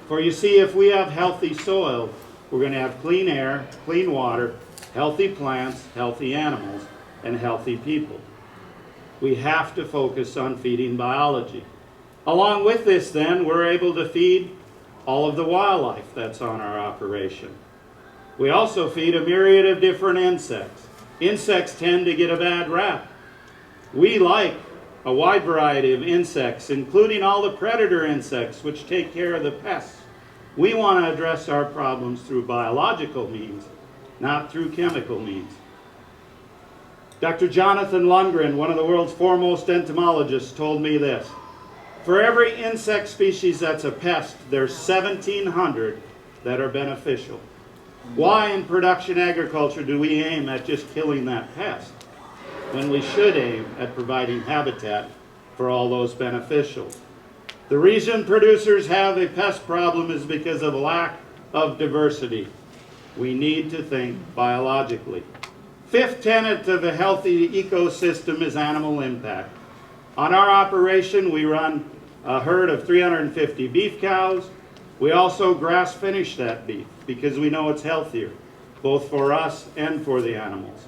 For you see, if we have healthy soil, we're going to have clean air, clean water, healthy plants, healthy animals, and healthy people. We have to focus on feeding biology. Along with this, then, we're able to feed all of the wildlife that's on our operation. We also feed a myriad of different insects. Insects tend to get a bad rap. We like a wide variety of insects, including all the predator insects which take care of the pests. We want to address our problems through biological means, not through chemical means. Dr. Jonathan Lundgren, one of the world's foremost entomologists, told me this: for every insect species that's a pest, there's 1,700 that are beneficial. Why in production agriculture do we aim at just killing that pest when we should aim at providing habitat for all those beneficials? The reason producers have a pest problem is because of lack of diversity. We need to think biologically. Fifth tenet of a healthy ecosystem is animal impact. On our operation, we run a herd of 350 beef cows. We also grass finish that beef because we know it's healthier, both for us and for the animals.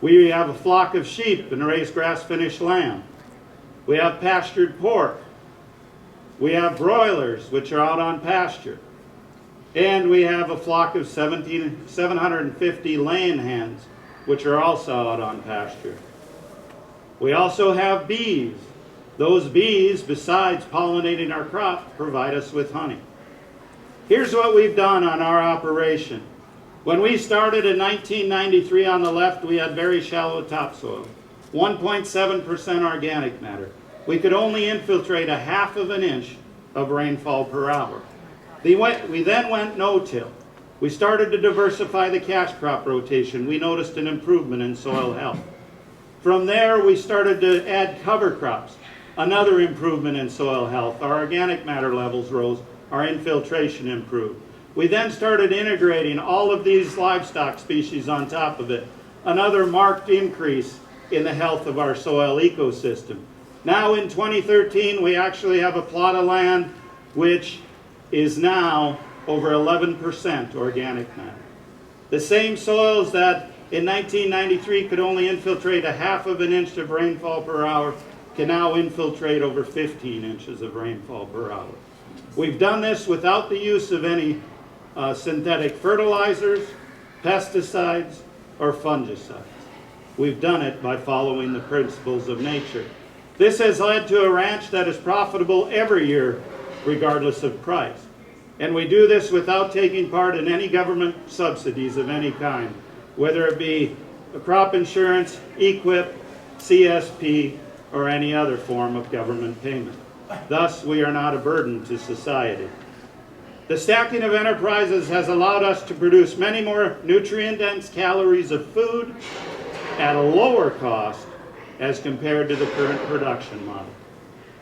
We have a flock of sheep and raise grass finished lamb. We have pastured pork. We have broilers, which are out on pasture. And we have a flock of 750 laying hens, which are also out on pasture. We also have bees. Those bees, besides pollinating our crop, provide us with honey. Here's what we've done on our operation. When we started in 1993 on the left, we had very shallow topsoil, 1.7% organic matter. We could only infiltrate a 1/2 inch of rainfall per hour. We then went no-till. We started to diversify the cash crop rotation. We noticed an improvement in soil health. From there, we started to add cover crops. Another improvement in soil health, our organic matter levels rose, our infiltration improved. We then started integrating all of these livestock species on top of it. Another marked increase in the health of our soil ecosystem. Now in 2013, we actually have a plot of land which is now over 11% organic matter. The same soils that in 1993 could only infiltrate 1/2 of an inch of rainfall per hour can now infiltrate over 15 inches of rainfall per hour. We've done this without the use of any synthetic fertilizers, pesticides, or fungicides. We've done it by following the principles of nature. This has led to a ranch that is profitable every year, regardless of price. And we do this without taking part in any government subsidies of any kind, whether it be crop insurance, EQIP, CSP, or any other form of government payment. Thus, we are not a burden to society. The stacking of enterprises has allowed us to produce many more nutrient-dense calories of food at a lower cost as compared to the current production model.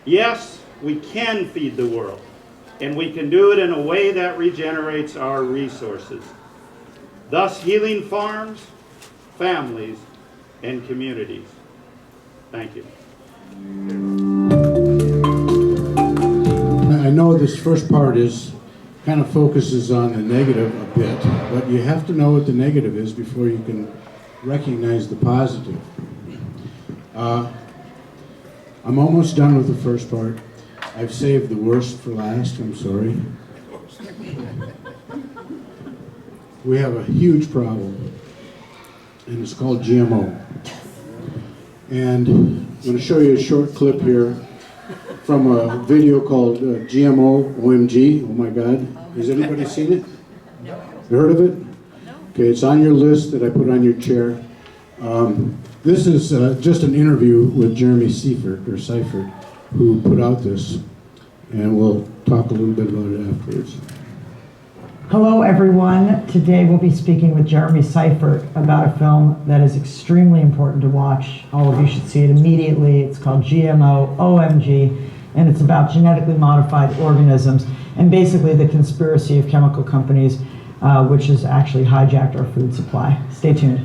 Yes, we can feed the world, and we can do it in a way that regenerates our resources, thus healing farms, families, and communities. Thank you. I know this first part kind of focuses on the negative a bit, but you have to know what the negative is before you can recognize the positive. I'm almost done with the first part. I've saved the worst for last, I'm sorry. We have a huge problem, and it's called GMO. And I'm going to show you a short clip here from a video called GMO OMG. Oh my God. Has anybody seen it? No. You heard of it? No. Okay, it's on your list that I put on your chair. This is just an interview with Jeremy Seifert, who put out this, and we'll talk a little bit about it afterwards. Hello everyone. Today we'll be speaking with Jeremy Seifert about a film that is extremely important to watch. All of you should see it immediately. It's called GMO OMG, and it's about genetically modified organisms and basically the conspiracy of chemical companies, which has actually hijacked our food supply. Stay tuned.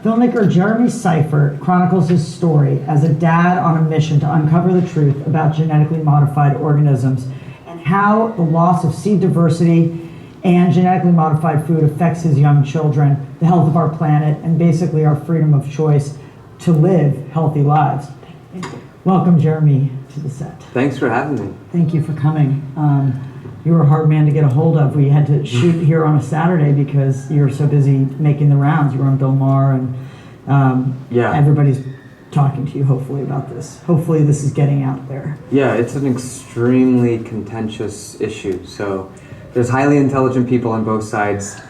Filmmaker Jeremy Seifert chronicles his story as a dad on a mission to uncover the truth about genetically modified organisms and how the loss of seed diversity and genetically modified food affects his young children, the health of our planet, and basically our freedom of choice to live healthy lives. Welcome, Jeremy, to the set. Thanks for having me. Thank you for coming. You were a hard man to get a hold of. We had to shoot here on a Saturday because you were so busy making the rounds. You were on Bill Maher, and everybody's talking to you, hopefully, about this. Hopefully this is getting out there. Yeah, it's an extremely contentious issue. So there's highly intelligent people on both sides,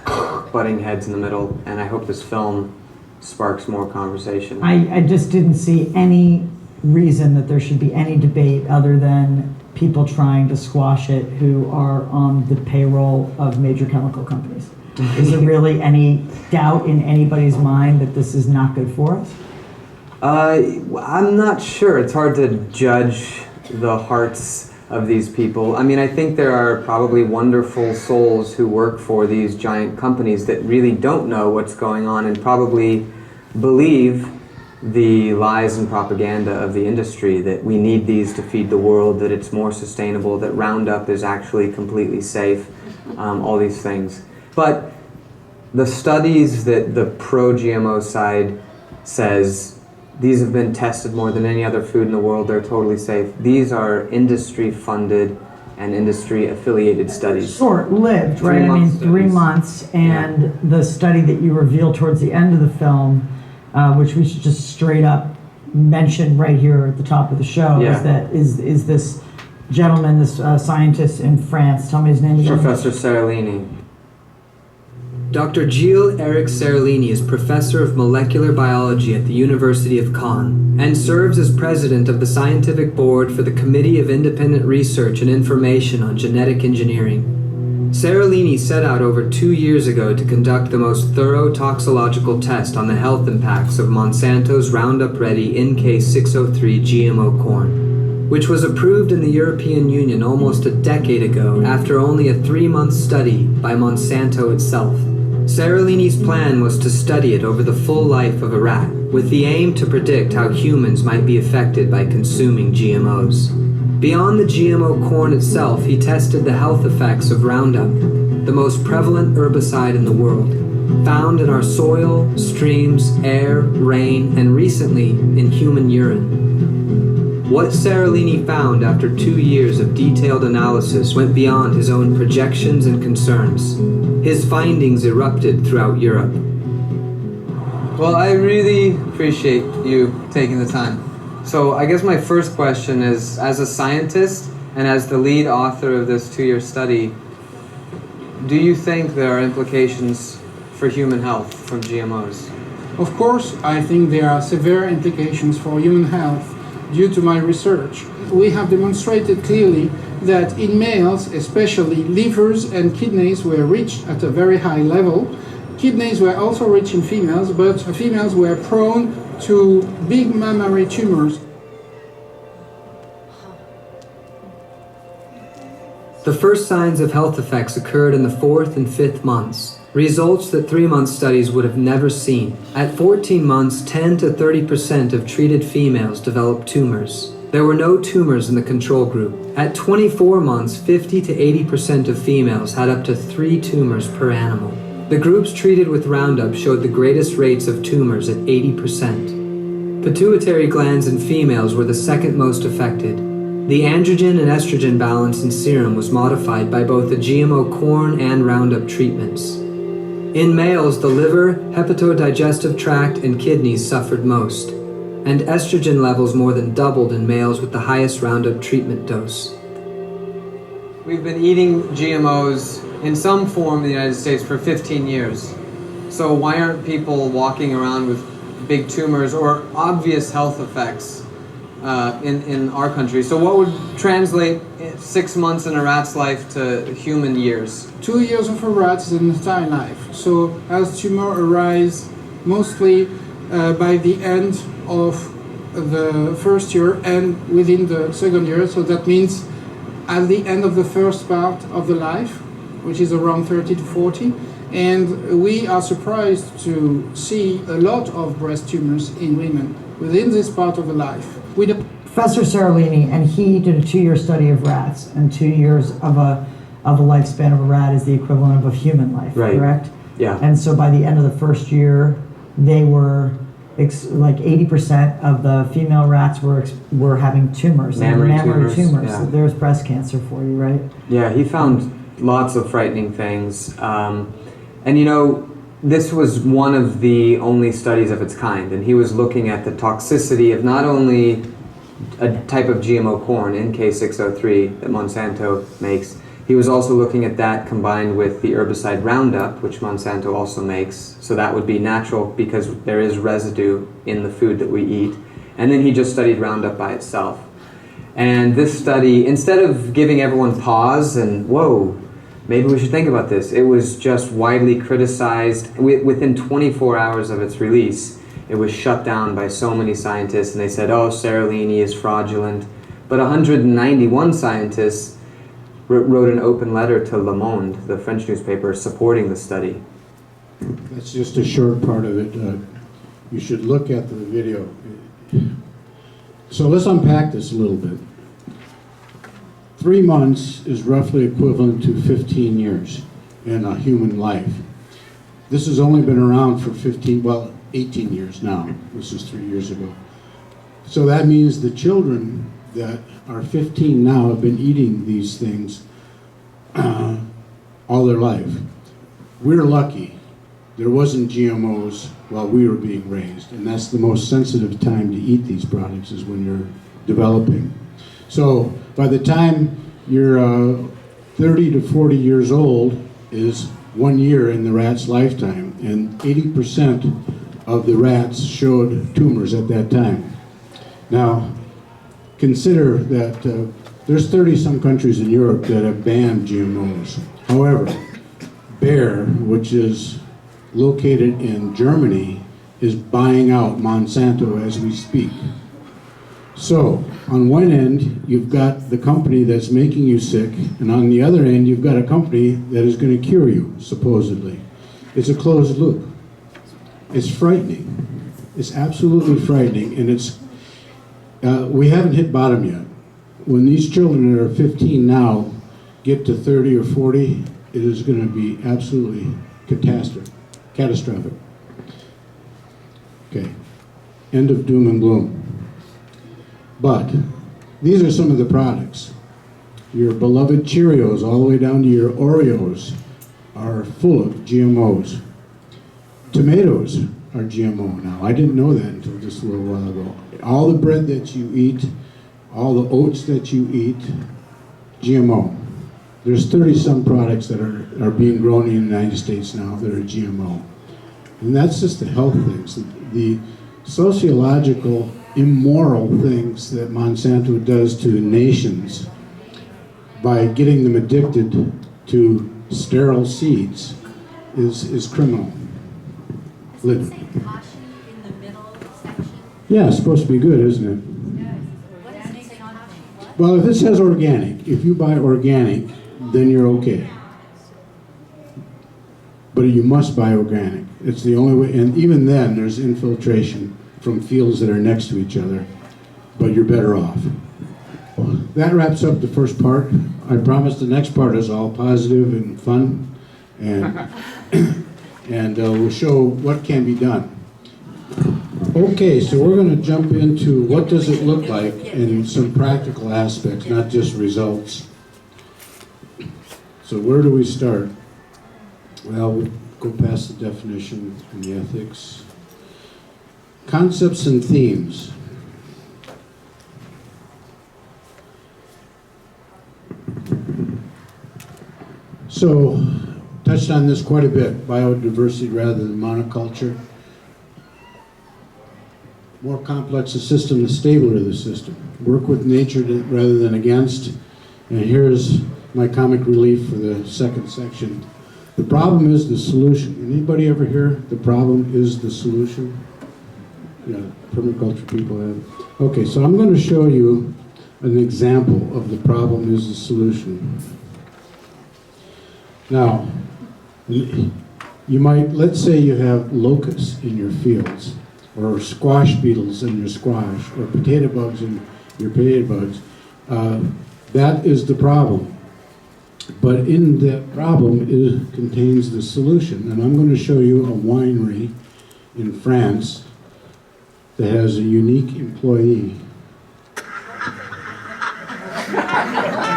butting heads in the middle, and I hope this film sparks more conversation. I just didn't see any reason that there should be any debate other than people trying to squash it who are on the payroll of major chemical companies. Is there really any doubt in anybody's mind that this is not good for us? I'm not sure. It's hard to judge the hearts of these people. I mean, I think there are probably wonderful souls who work for these giant companies that really don't know what's going on and probably believe the lies and propaganda of the industry, that we need these to feed the world, that it's more sustainable, that Roundup is actually completely safe, all these things. But the studies that the pro-GMO side says, these have been tested more than any other food in the world, they're totally safe. These are industry-funded and industry-affiliated studies. Short-lived, right? I mean, 3 months, and the study that you reveal towards the end of the film, which we should just straight up mention right here at the top of the show, is this gentleman, this scientist in France. Tell me his name again. Professor Seralini. Dr. Gilles-Éric Seralini is professor of molecular biology at the University of Caen and serves as president of the scientific board for the Committee of Independent Research and Information on Genetic Engineering. Seralini set out over 2 years ago to conduct the most thorough toxicological test on the health impacts of Monsanto's Roundup Ready NK603 GMO corn, which was approved in the European Union almost a decade ago after only a 3-month study by Monsanto itself. Seralini's plan was to study it over the full life of a rat, with the aim to predict how humans might be affected by consuming GMOs. Beyond the GMO corn itself, he tested the health effects of Roundup, the most prevalent herbicide in the world, found in our soil, streams, air, rain, and recently in human urine. What Seralini found after 2 years of detailed analysis went beyond his own projections and concerns. His findings erupted throughout Europe. Well, I really appreciate you taking the time. So I guess my first question is, as a scientist and as the lead author of this 2-year study, do you think there are implications for human health from GMOs? Of course, I think there are severe implications for human health due to my research. We have demonstrated clearly that in males, especially livers and kidneys were reached at a very high level. Kidneys were also rich in females, but females were prone to big mammary tumors. The first signs of health effects occurred in the 4th and 5th months, results that 3-month studies would have never seen. At 14 months, 10 to 30% of treated females developed tumors. There were no tumors in the control group. At 24 months, 50 to 80% of females had up to 3 tumors per animal. The groups treated with Roundup showed the greatest rates of tumors at 80%. Pituitary glands in females were the second most affected. The androgen and estrogen balance in serum was modified by both the GMO corn and Roundup treatments. In males, the liver, hepatodigestive tract, and kidneys suffered most, and estrogen levels more than doubled in males with the highest Roundup treatment dose. We've been eating GMOs in some form in the United States for 15 years. So why aren't people walking around with big tumors or obvious health effects in our country? So what would translate 6 months in a rat's life to human years? 2 years of a rat is an entire life. So as tumor arise mostly by the end of the first year and within the second year, so that means at the end of the first part of the life, which is around 30 to 40, and we are surprised to see a lot of breast tumors in women within this part of the life. Professor Seralini, and he did a 2-year study of rats, and 2 years of a lifespan of a rat is the equivalent of a human life, right. Correct? Yeah. And so by the end of the first year, they were like 80% of the female rats were having tumors, mammary tumors. Yeah. So there's breast cancer for you, right? Yeah, he found lots of frightening things. And you know, this was one of the only studies of its kind, and he was looking at the toxicity of not only a type of GMO corn, NK603, that Monsanto makes. He was also looking at that combined with the herbicide Roundup, which Monsanto also makes. So that would be natural because there is residue in the food that we eat. And then he just studied Roundup by itself. And this study, instead of giving everyone pause and, whoa, maybe we should think about this, it was just widely criticized. Within 24 hours of its release, it was shut down by so many scientists, and they said, oh, Seralini is fraudulent. But 191 scientists wrote an open letter to Le Monde, the French newspaper, supporting the study. That's just a short part of it. You should look at the video. So let's unpack this a little bit. 3 months is roughly equivalent to 15 years in a human life. This has only been around for 18 years now. This is 3 years ago. So that means the children that are 15 now have been eating these things all their life. We're lucky. There wasn't GMOs while we were being raised, and that's the most sensitive time to eat these products is when you're developing. So by the time you're 30 to 40 years old is 1 year in the rat's lifetime, and 80% of the rats showed tumors at that time. Now, consider that There's 30-some countries in Europe that have banned GMOs. However, Bayer, which is located in Germany, is buying out Monsanto as we speak. So, on one end, you've got the company that's making you sick, and on the other end, you've got a company that is going to cure you, supposedly. It's a closed loop. It's frightening. It's absolutely frightening, and it's we haven't hit bottom yet. When these children that are 15 now get to 30 or 40, it is going to be absolutely catastrophic. Okay, end of doom and gloom. But these are some of the products. Your beloved Cheerios, all the way down to your Oreos, are full of GMOs. Tomatoes are GMO now. I didn't know that until just a little while ago. All the bread that you eat, all the oats that you eat, GMO. There's 30-some products that are being grown in the United States now that are GMO. And that's just the health things. The sociological, immoral things that Monsanto does to nations by getting them addicted to sterile seeds is criminal. Does it say kashi in the middle section? Yeah, it's supposed to be good, isn't it? What does it say kashi? What? Well, if it says organic, if you buy organic, then you're okay. But you must buy organic. It's the only way, and even then, there's infiltration from fields that are next to each other, but you're better off. That wraps up the first part. I promise the next part is all positive and fun, and and we'll show what can be done. Okay, so we're going to jump into what does it look like in some practical aspects, not just results. So where do we start? Well, we'll go past the definition and the ethics. Concepts and themes. So, touched on this quite a bit, biodiversity rather than monoculture. More complex the system, the stabler the system. Work with nature rather than against. And here's my comic relief for the second section. The problem is the solution. Anybody ever hear the problem is the solution? Yeah, permaculture people have. Okay, so I'm going to show you an example of the problem is the solution. Now, you might, let's say you have locusts in your fields, or squash beetles in your squash, or potato bugs in your potato bugs. That is the problem. But in the problem, it contains the solution. And I'm going to show you a winery in France that has a unique employee.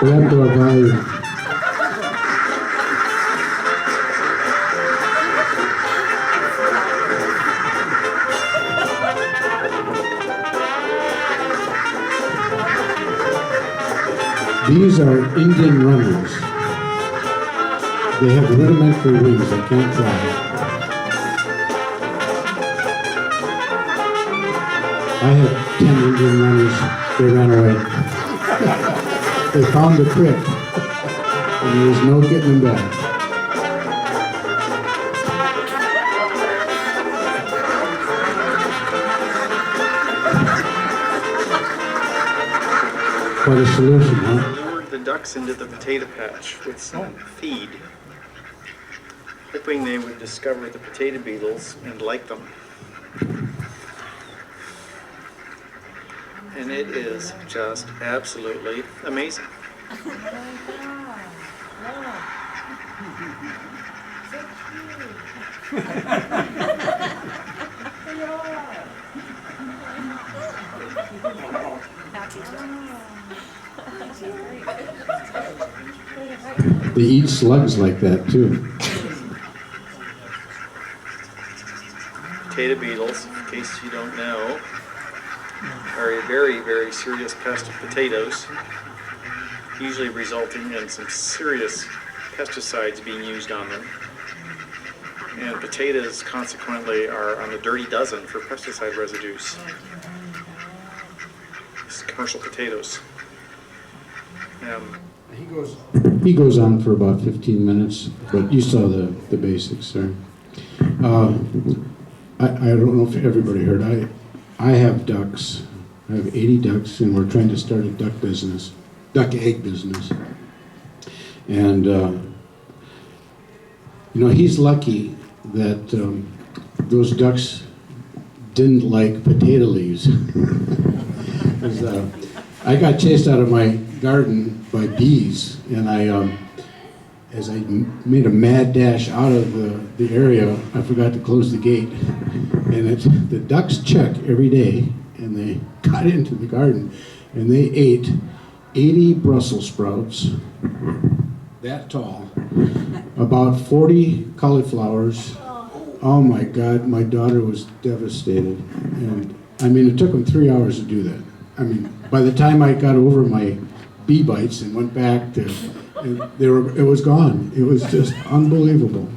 We have to evaluate. These are Indian runners. They have rudimentary wings, they can't fly. I had 10 Indian runners, they ran away. They found the trick, and there was no getting them back. Quite a solution, huh? Lured the ducks into the potato patch with some feed, hoping they would discover the potato beetles and like them. And it is just absolutely amazing. They eat slugs like that too. Potato beetles, in case you don't know, are a very, very serious pest of potatoes, usually resulting in some serious pesticides being used on them. And potatoes, consequently, are on the dirty dozen for pesticide residues. It's commercial potatoes. He goes on for about 15 minutes, but you saw the basics there. I don't know if everybody heard. I have ducks. I have 80 ducks, and we're trying to start a duck egg business. And he's lucky that those ducks didn't like potato leaves. I got chased out of my garden by bees, and as I made a mad dash out of the area, I forgot to close the gate. And the ducks check every day, and they got into the garden, and they ate 80 Brussels sprouts, that tall, about 40 cauliflowers. Oh my God, my daughter was devastated. And it took them 3 hours to do that. By the time I got over my bee bites and went back to, it was gone. It was just unbelievable.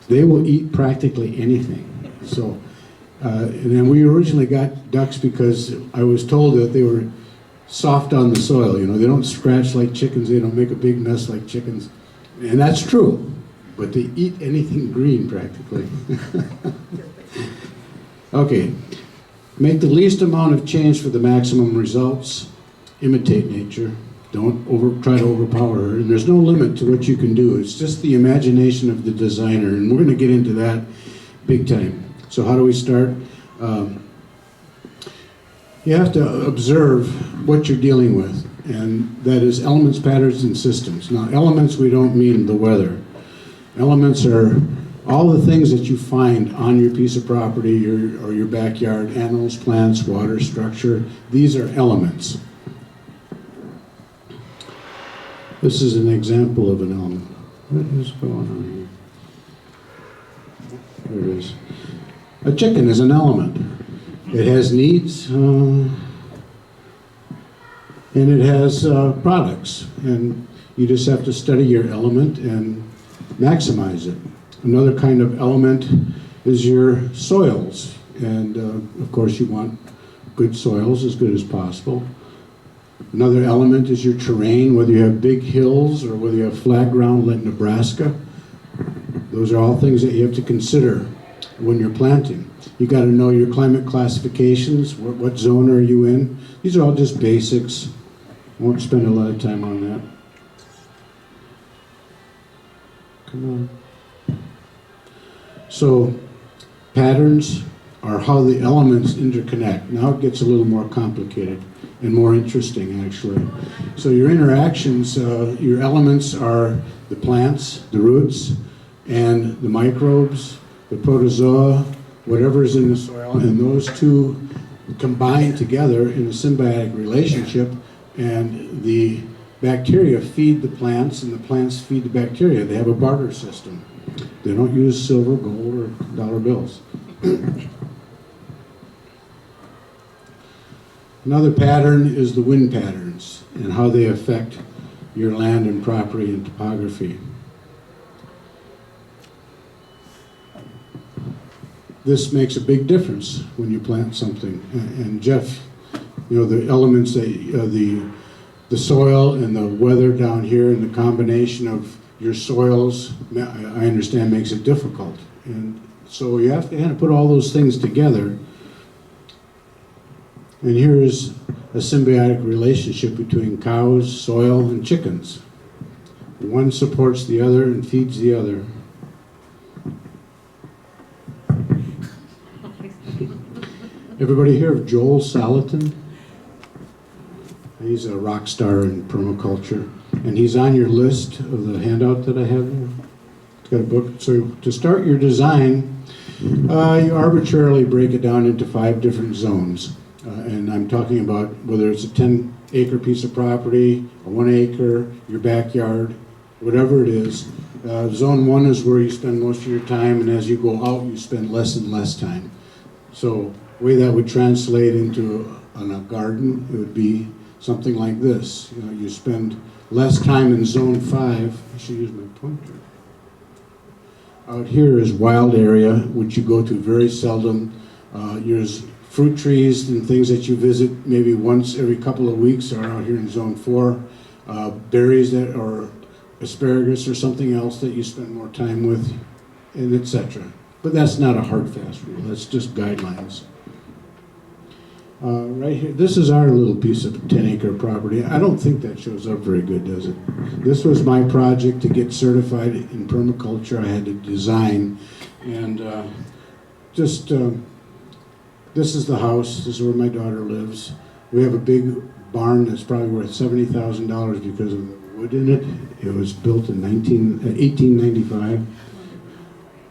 They will eat practically anything. So, and then we originally got ducks because I was told that they were soft on the soil. They don't scratch like chickens. They don't make a big mess like chickens. And that's true, but they eat anything green practically. Okay, make the least amount of change for the maximum results. Imitate nature. Don't try to overpower her. And there's no limit to what you can do. It's just the imagination of the designer, and we're going to get into that big time. So how do we start? You have to observe what you're dealing with, and that is elements, patterns, and systems. Now, elements, we don't mean the weather. Elements are all the things that you find on your piece of property or your backyard, animals, plants, water, structure. These are elements. This is an example of an element. What is going on here? There it is. A chicken is an element. It has needs, and it has products. And you just have to study your element and maximize it. Another kind of element is your soils. And of course you want good soils, as good as possible. Another element is your terrain, whether you have big hills or whether you have flat ground like Nebraska. Those are all things that you have to consider when you're planting. You got to know your climate classifications. What zone are you in? These are all just basics. Won't spend a lot of time on that. Come on. So, patterns are how the elements interconnect. Now it gets a little more complicated and more interesting, actually. So your interactions, your elements are the plants, the roots, and the microbes, the protozoa, whatever is in the soil, and those two combine together in a symbiotic relationship, and the bacteria feed the plants, and the plants feed the bacteria. They have a barter system. They don't use silver, gold, or dollar bills. Another pattern is the wind patterns and how they affect your land and property and topography. This makes a big difference when you plant something. And Jeff, the elements, the soil and the weather down here and the combination of your soils, I understand makes it difficult. And so you have to kind of put all those things together. And here is a symbiotic relationship between cows, soil, and chickens. One supports the other and feeds the other. Everybody hear of Joel Salatin? He's a rock star in permaculture. And he's on your list of the handout that I have there. It's got a book. So to start your design, you arbitrarily break it down into 5 different zones. And I'm talking about whether it's a 10-acre piece of property, a 1 acre, your backyard, whatever it is. Zone 1 is where you spend most of your time, and as you go out, you spend less and less time. So the way that would translate into on a garden, it would be something like this. You spend less time in zone 5. I should use my pointer. Out here is wild area, which you go to very seldom. There's fruit trees and things that you visit maybe once every couple of weeks are out here in zone 4. berries that or asparagus or something else that you spend more time with, and etc. But that's not a hard fast rule. That's just guidelines. Right here, this is our little piece of 10-acre property. I don't think that shows up very good, does it? This was my project to get certified in permaculture. I had to design, and this is the house. This is where my daughter lives. We have a big barn that's probably worth $70,000 because of the wood in it. It was built in 1895.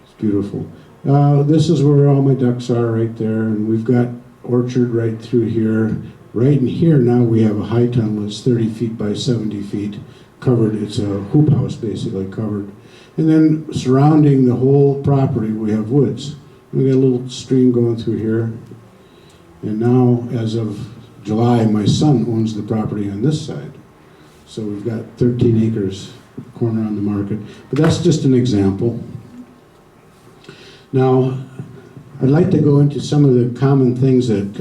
It's beautiful. This is where all my ducks are right there, and we've got orchard right through here. Right in here now we have a high tunnel that's 30 feet by 70 feet covered. It's a hoop house basically covered. And then surrounding the whole property we have woods. We got a little stream going through here. And now as of July my son owns the property on this side. So we've got 13 acres corner on the market. But that's just an example. Now I'd like to go into some of the common things that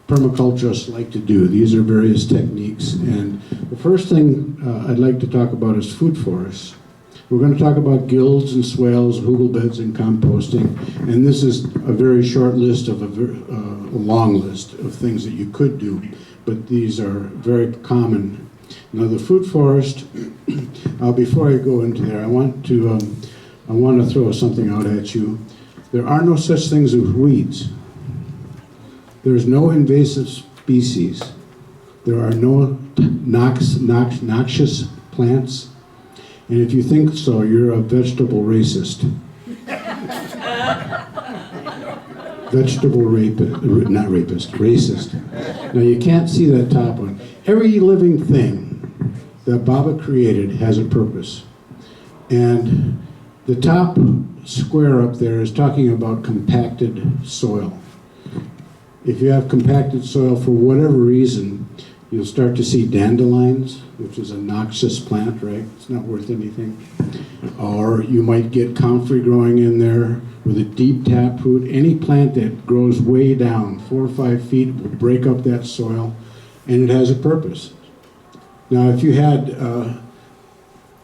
permaculturists like to do. These are various techniques, and the first thing I'd like to talk about is food forests. We're going to talk about guilds and swales, hugel beds, and composting, and this is a very short list of a long list of things that you could do, but these are very common. Now the food forest, before I go into there, I want to throw something out at you. There are no such things as weeds. There's no invasive species. There are no noxious plants. And if you think so, you're a vegetable racist. Vegetable rapist, not rapist, racist. Now you can't see that top one. Every living thing that Baba created has a purpose. And the top square up there is talking about compacted soil. If you have compacted soil for whatever reason, you'll start to see dandelions, which is a noxious plant, right? It's not worth anything. Or you might get comfrey growing in there with a deep taproot. Any plant that grows way down, 4 or 5 feet, will break up that soil, and it has a purpose. Now, if you had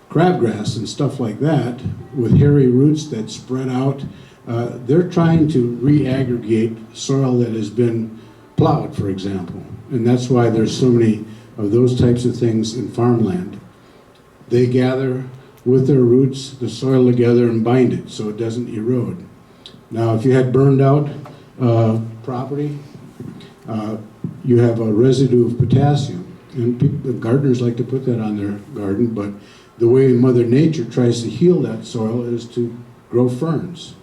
crabgrass and stuff like that with hairy roots that spread out, they're trying to re-aggregate soil that has been plowed, for example. And that's why there's so many of those types of things in farmland. They gather with their roots the soil together and bind it so it doesn't erode. Now, if you had burned out property, you have a residue of potassium. And the gardeners like to put that on their garden, but the way Mother Nature tries to heal that soil is to grow ferns.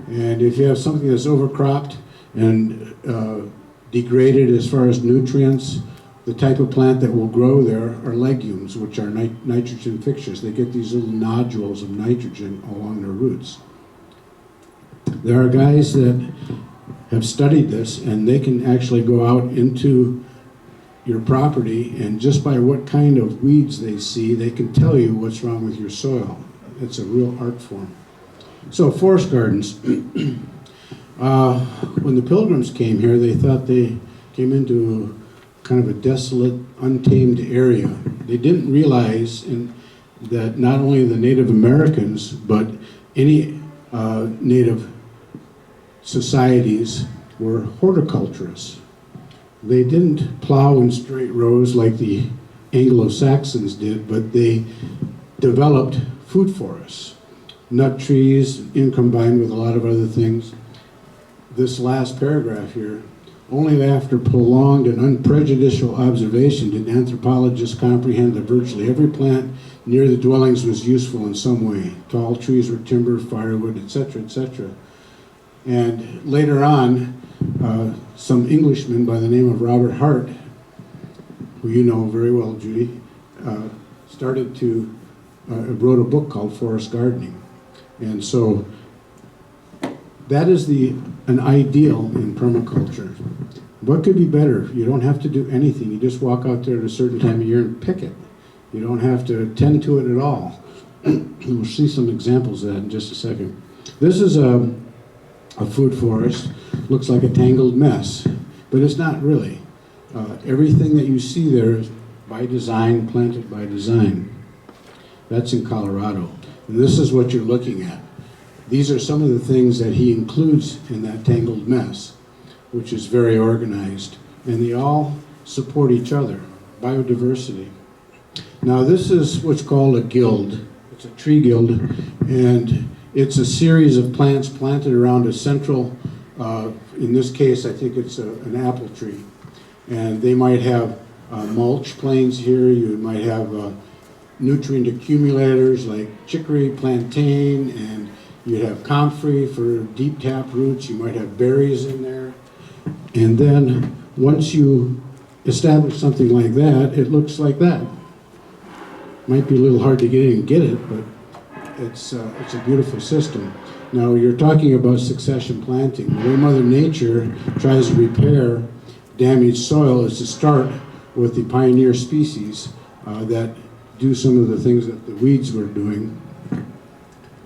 And if you have something that's overcropped and degraded as far as nutrients, the type of plant that will grow there are legumes, which are nitrogen fixtures. They get these little nodules of nitrogen along their roots. There are guys that have studied this, and they can actually go out into your property, and just by what kind of weeds they see, they can tell you what's wrong with your soil. It's a real art form. So forest gardens. When the Pilgrims came here, they thought they came into kind of a desolate, untamed area. They didn't realize that not only the Native Americans, but any Native societies were horticulturists. They didn't plow in straight rows like the Anglo-Saxons did, but they developed food forests, nut trees, in combined with a lot of other things. This last paragraph here, only after prolonged and unprejudicial observation did anthropologists comprehend that virtually every plant near the dwellings was useful in some way. Tall trees were timber, firewood, etc., etc. And later on, some Englishman by the name of Robert Hart, who you know very well, Judy, started to wrote a book called Forest Gardening. And so that is an ideal in permaculture. What could be better? You don't have to do anything. You just walk out there at a certain time of year and pick it. You don't have to tend to it at all. We'll see some examples of that in just a second. This is a food forest. Looks like a tangled mess, but it's not really. Everything that you see there by design, planted by design. That's in Colorado. And this is what you're looking at. These are some of the things that he includes in that tangled mess, which is very organized. And they all support each other. Biodiversity. Now this is what's called a guild. It's a tree guild, and it's a series of plants planted around a central, in this case I think it's an apple tree. And they might have mulch planes here, you might have nutrient accumulators like chicory, plantain, and you'd have comfrey for deep tap roots, you might have berries in there. And then once you establish something like that, it looks like that. Might be a little hard to get in and get it, but it's a beautiful system. Now you're talking about succession planting. The way Mother Nature tries to repair damaged soil is to start with the pioneer species that do some of the things that the weeds were doing.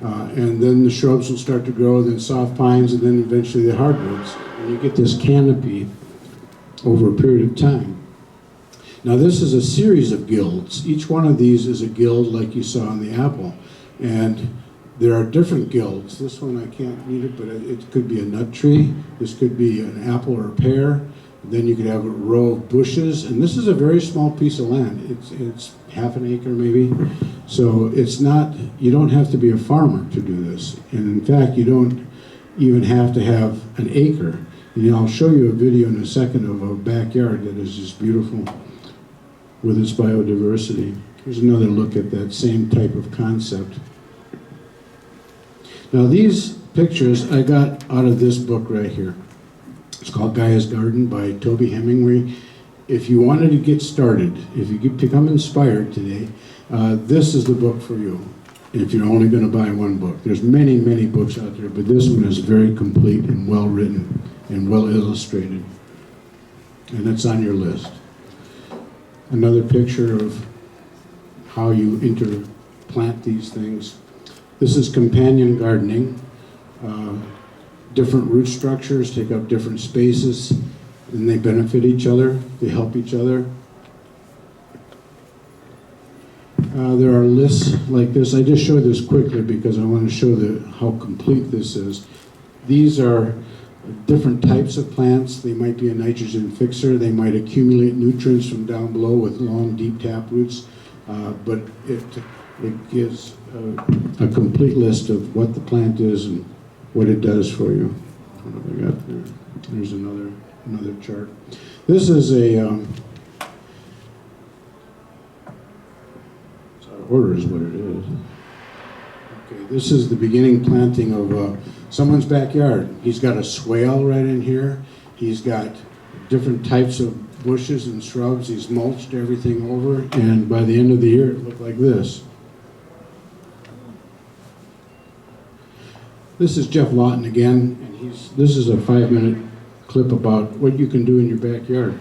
And then the shrubs will start to grow, then soft pines, and then eventually the hardwoods. And you get this canopy over a period of time. Now this is a series of guilds. Each one of these is a guild like you saw on the apple. And there are different guilds. This one I can't read it, but it could be a nut tree. This could be an apple or a pear. Then you could have a row of bushes. And this is a very small piece of land. It's half an acre maybe. So it's not, you don't have to be a farmer to do this. And in fact, you don't even have to have an acre. And I'll show you a video in a second of a backyard that is just beautiful with its biodiversity. Here's another look at that same type of concept. Now these pictures I got out of this book right here. It's called Gaia's Garden by Toby Hemingway. If you wanted to get started, if you become inspired today, this is the book for you. If you're only going to buy one book. There's many, many books out there, but this one is very complete and well written and well illustrated. And it's on your list. Another picture of how you interplant these things. This is companion gardening. Different root structures take up different spaces, and they benefit each other, they help each other. There are lists like this. I just showed this quickly because I want to show how complete this is. These are different types of plants. They might be a nitrogen fixer. They might accumulate nutrients from down below with long, deep tap roots. But it gives a complete list of what the plant is and what it does for you. What have I got there? There's another chart. This is a it's out of order is what it is. Okay, this is the beginning planting of someone's backyard. He's got a swale right in here. He's got different types of bushes and shrubs. He's mulched everything over, and by the end of the year it looked like this. This is Jeff Lawton again, and this is a 5-minute clip about what you can do in your backyard.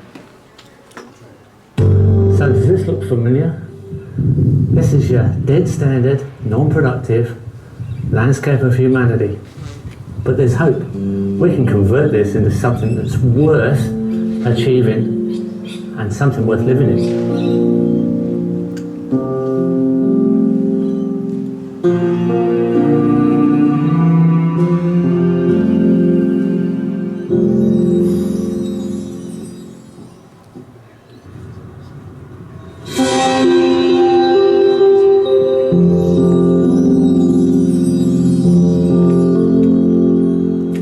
So does this look familiar? This is your dead standard, non-productive landscape of humanity. But there's hope. We can convert this into something that's worth achieving and something worth living in.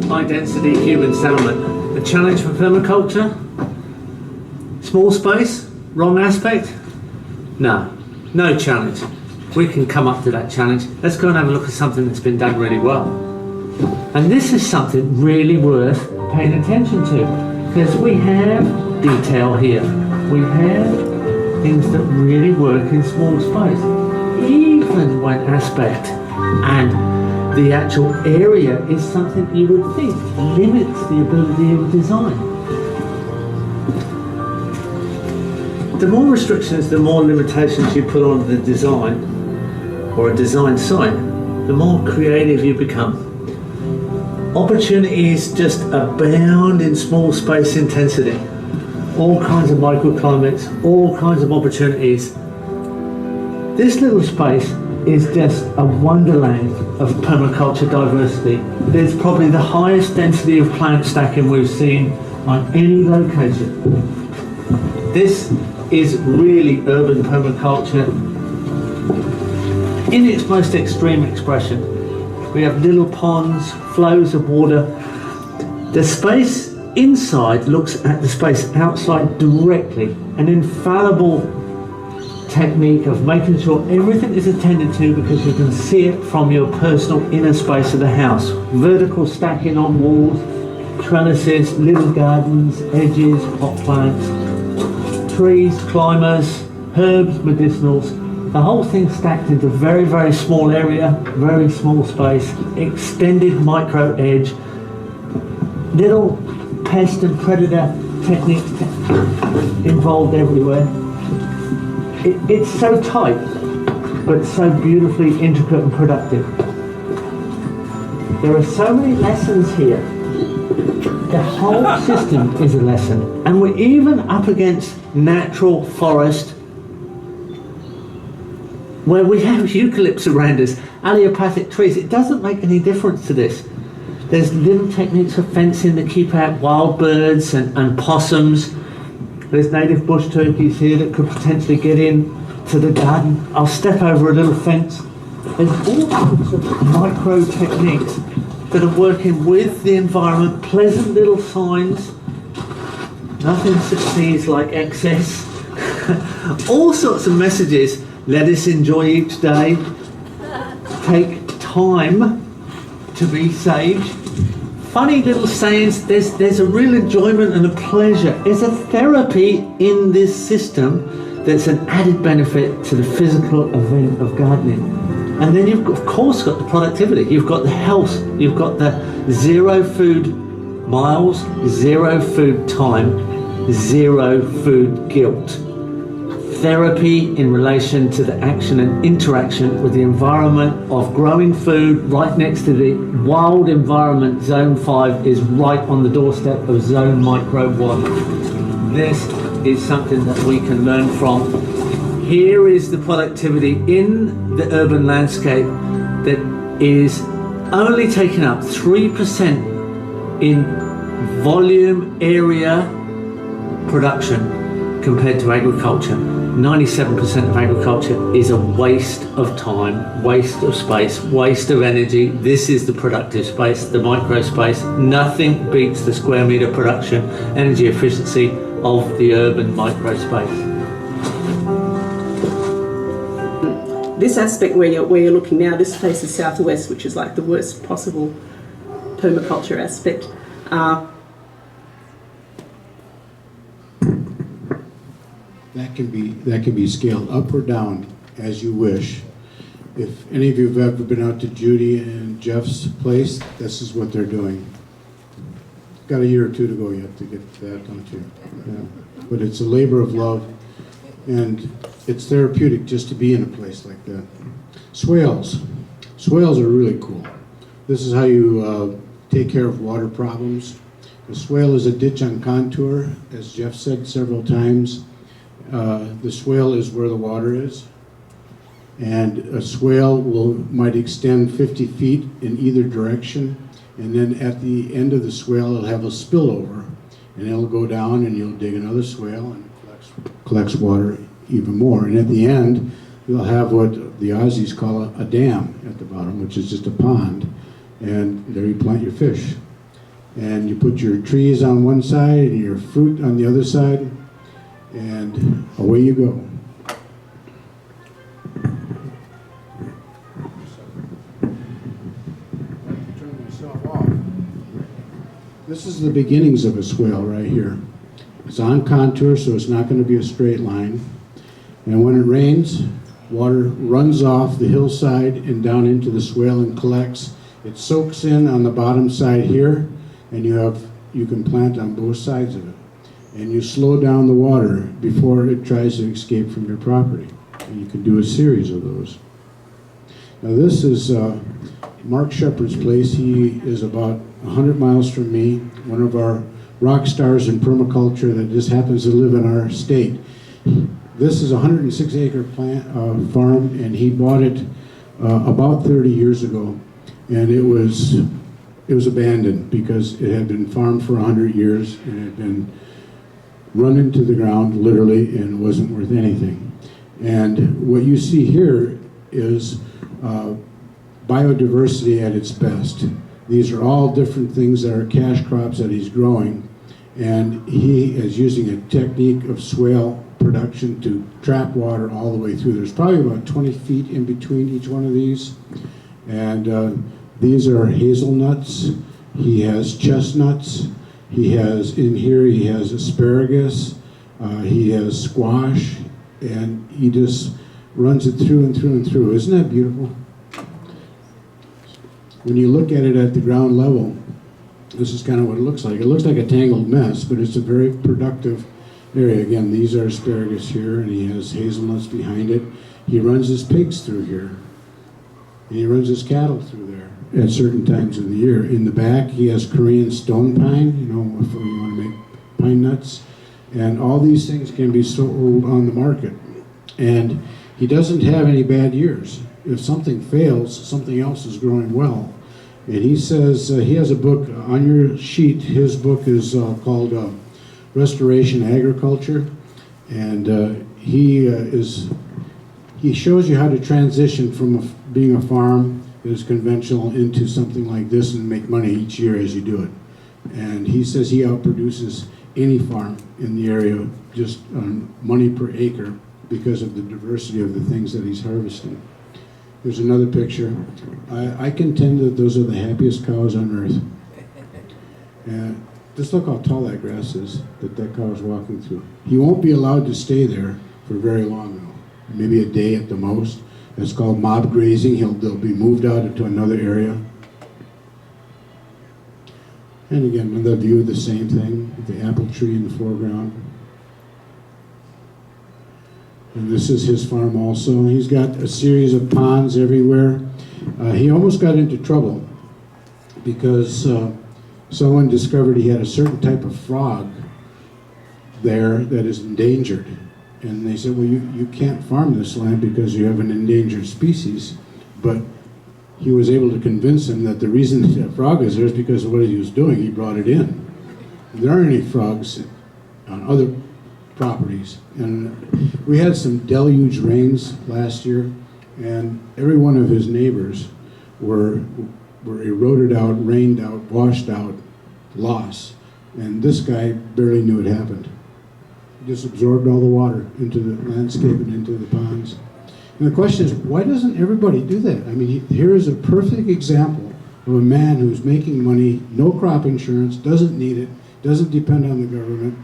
High-density human settlement. The challenge for permaculture? Small space? Wrong aspect? No challenge. We can come up to that challenge. Let's go and have a look at something that's been done really well. And this is something really worth paying attention to, because we have detail here. We have things that really work in small space. Even when aspect and the actual area is something you would think limits the ability of design. The more restrictions, the more limitations you put on the design or a design site, the more creative you become. Opportunities just abound in small space intensity. all kinds of microclimates, all kinds of opportunities. This little space is just a wonderland of permaculture diversity. There's probably the highest density of plant stacking we've seen on any location. This is really urban permaculture in its most extreme expression. We have little ponds, flows of water. The space inside looks at the space outside directly, an infallible technique of making sure everything is attended to because you can see it from your personal inner space of the house. Vertical stacking on walls, trellises, little gardens, edges, pot plants, trees, climbers, herbs, medicinals. The whole thing stacked into very, very small area, very small space, extended micro edge, little pest and predator techniques involved everywhere. It's so tight, but so beautifully intricate and productive. There are so many lessons here. The whole system is a lesson. And we're even up against natural forest where we have eucalypts around us, allelopathic trees. It doesn't make any difference to this. There's little techniques for fencing to keep out wild birds and possums. There's native bush turkeys here that could potentially get in to the garden. I'll step over a little fence. There's all sorts of micro techniques that are working with the environment, pleasant little signs. Nothing succeeds like excess. All sorts of messages. Let us enjoy each day. Take time to be sage. Funny little sayings. There's a real enjoyment and a pleasure. There's a therapy in this system that's an added benefit to the physical event of gardening. And then you've of course got the productivity. You've got the health. You've got the 0 food miles, 0 food time, 0 food guilt. Therapy in relation to the action and interaction with the environment of growing food right next to the wild environment. Zone 5 is right on the doorstep of Zone Micro 1. This is something that we can learn from. Here is the productivity in the urban landscape that is only taking up 3% in volume area production compared to agriculture. 97% of agriculture is a waste of time, waste of space, waste of energy. This is the productive space, the micro space. Nothing beats the square meter production, energy efficiency of the urban micro space. This aspect where you're looking now, this faces southwest, which is like the worst possible permaculture aspect. That can be scaled up or down as you wish. If any of you have ever been out to Judy and Jeff's place, this is what they're doing. Got a year or two to go yet to get to that, don't you? Yeah. But it's a labor of love, and it's therapeutic just to be in a place like that. Swales. Swales are really cool. This is how you take care of water problems. A swale is a ditch on contour, as Jeff said several times. The swale is where the water is, and a swale might extend 50 feet in either direction, and then at the end of the swale it'll have a spillover, and it'll go down and you'll dig another swale and collects water even more, and at the end you'll have what the Aussies call a dam at the bottom, which is just a pond, and there you plant your fish, and you put your trees on one side and your fruit on the other side, and away you go. Turn myself off. This is the beginnings of a swale right here. It's on contour, so it's not going to be a straight line. And when it rains, water runs off the hillside and down into the swale and collects. It soaks in on the bottom side here, and you can plant on both sides of it. And you slow down the water before it tries to escape from your property. And you can do a series of those. Now this is Mark Shepard's place. He is about 100 miles from me, one of our rock stars in permaculture that just happens to live in our state. This is a 106-acre farm, and he bought it about 30 years ago, and it was abandoned because it had been farmed for 100 years and it had been run into the ground, literally, and wasn't worth anything. And what you see here is biodiversity at its best. These are all different things that are cash crops that he's growing, and he is using a technique of swale production to trap water all the way through. There's probably about 20 feet in between each one of these, and these are hazelnuts. He has chestnuts. He has, in here, he has asparagus. He has squash, and he just runs it through and through and through. Isn't that beautiful? When you look at it at the ground level, this is kind of what it looks like. It looks like a tangled mess, but it's a very productive area. Again, these are asparagus here, and he has hazelnuts behind it. He runs his pigs through here, and he runs his cattle through there at certain times of the year. In the back, he has Korean stone pine, you know, if you want to make pine nuts. And all these things can be sold on the market. And he doesn't have any bad years. If something fails, something else is growing well. And he says, he has a book on your sheet. His book is called Restoration Agriculture. And he shows you how to transition from being a farm that is conventional into something like this and make money each year as you do it. And he says he outproduces any farm in the area just on money per acre because of the diversity of the things that he's harvesting. There's another picture. I contend that those are the happiest cows on earth. And just look how tall that grass is that cow is walking through. He won't be allowed to stay there for very long though, maybe a day at the most. It's called mob grazing. They'll be moved out into another area. And again, another view of the same thing, the apple tree in the foreground. And this is his farm also. He's got a series of ponds everywhere. He almost got into trouble because someone discovered he had a certain type of frog there that is endangered. And they said, well, you can't farm this land because you have an endangered species. But he was able to convince him that the reason that frog is there is because of what he was doing. He brought it in. There aren't any frogs on other properties. And we had some deluge rains last year, and every one of his neighbors were eroded out, rained out, washed out, lost. And this guy barely knew it happened. He just absorbed all the water into the landscape and into the ponds. And the question is, why doesn't everybody do that? I mean, here is a perfect example of a man who's making money, no crop insurance, doesn't need it, doesn't depend on the government,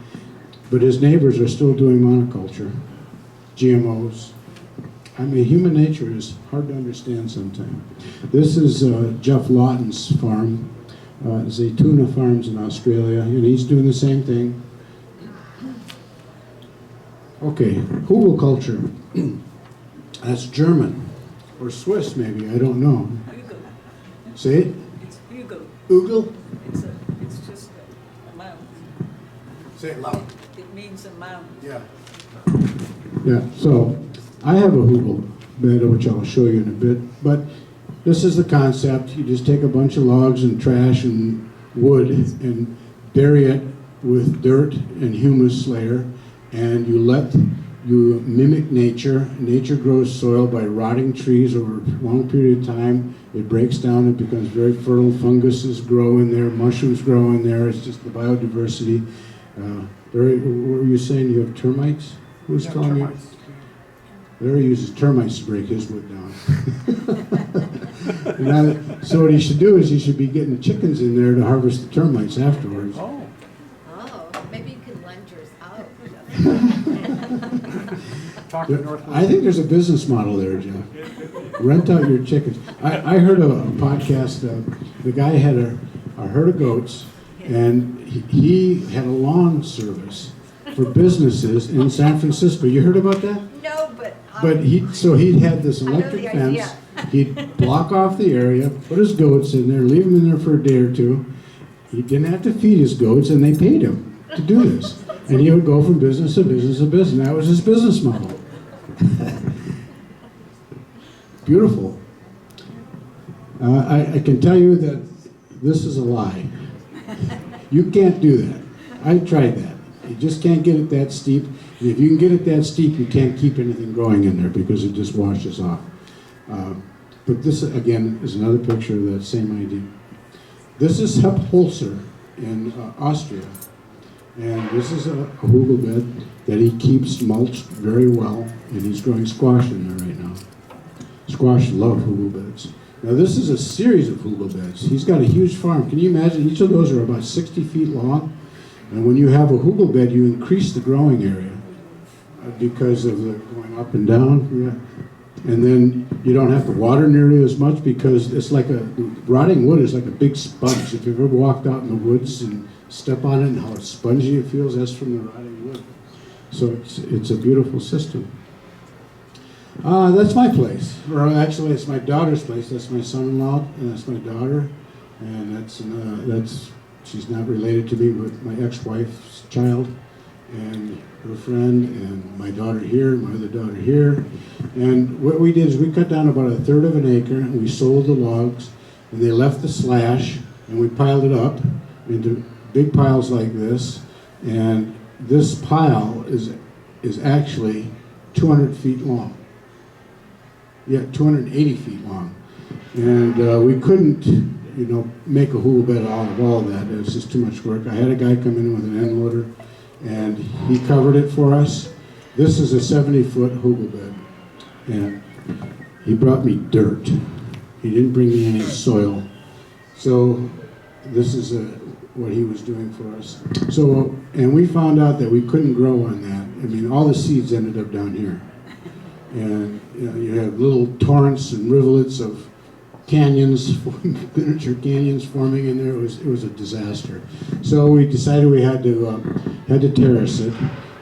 but his neighbors are still doing monoculture, GMOs. I mean, human nature is hard to understand sometimes. This is Jeff Lawton's farm, Zaytuna Farms in Australia, and he's doing the same thing. Okay, hugelkultur. That's German, or Swiss maybe, I don't know. Hügel. Say it? It's Hügel. Hügel? It's just a mound. Say it loud. It means a mound. Yeah. Yeah, so I have a hugel bed, which I'll show you in a bit, but this is the concept. You just take a bunch of logs and trash and wood and bury it with dirt and humus layer, and you mimic nature. Nature grows soil by rotting trees over a long period of time. It breaks down, it becomes very fertile. Funguses grow in there, mushrooms grow in there. It's just the biodiversity. What were you saying? You have termites? Who's telling you? Larry uses termites to break his wood down. So what he should do is he should be getting the chickens in there to harvest the termites afterwards. Oh, maybe you can lend yours out. I think there's a business model there, Jeff. Rent out your chickens. I heard a podcast. The guy had a herd of goats, and he had a lawn service for businesses in San Francisco. You heard about that? No, but he'd had this electric fence. He'd block off the area, put his goats in there, leave them in there for a day or two, He didn't have to feed his goats, and they paid him to do this. And he would go from business to business to business. That was his business model. Beautiful. I can tell you that this is a lie. You can't do that. I tried that. You just can't get it that steep. And if you can get it that steep, you can't keep anything growing in there because it just washes off. But this, again, is another picture of that same idea. This is Holzer in Austria. And this is a hugel bed that he keeps mulched very well, and he's growing squash in there right now. Squash love hugel beds. Now this is a series of hugel beds. He's got a huge farm. Can you imagine? Each of those are about 60 feet long. And when you have a hugel bed, you increase the growing area because of the going up and down. Yeah. And then you don't have to water nearly as much because it's like rotting wood is like a big sponge. If you've ever walked out in the woods and step on it and how spongy it feels, that's from the rotting wood. So it's a beautiful system. That's my place. Or actually, it's my daughter's place. That's my son-in-law, and that's my daughter. And that's she's not related to me, but my ex-wife's child, and her friend, and my daughter here, my other daughter here. And what we did is we cut down about 1/3 of an acre, and we sold the logs, and they left the slash, and we piled it up into big piles like this. And this pile is actually 200 feet long. Yeah, 280 feet long. And we couldn't, make a hugel bed out of all of that. It was just too much work. I had a guy come in with an end loader, and he covered it for us. This is a 70-foot hugel bed. And he brought me dirt. He didn't bring me any soil. So this is what he was doing for us. So, and we found out that we couldn't grow on that. I mean, all the seeds ended up down here. And you have little torrents and rivulets of canyons, miniature canyons forming in there. It was a disaster. So we decided we had to terrace it.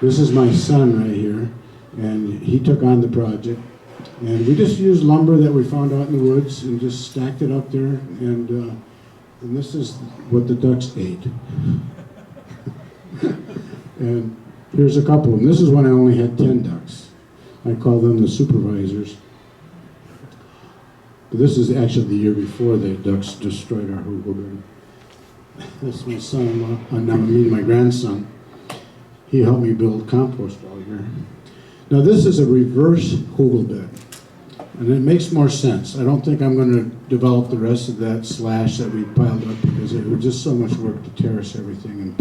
This is my son right here, and he took on the project. And we just used lumber that we found out in the woods and just stacked it up there. And this is what the ducks ate. And here's a couple of them. This is when I only had 10 ducks. I call them the supervisors. But this is actually the year before the ducks destroyed our hugel bed. That's my son-in-law, my grandson. He helped me build compost all year. Now this is a reverse hugel bed, and it makes more sense. I don't think I'm going to develop the rest of that slash that we piled up because it was just so much work to terrace everything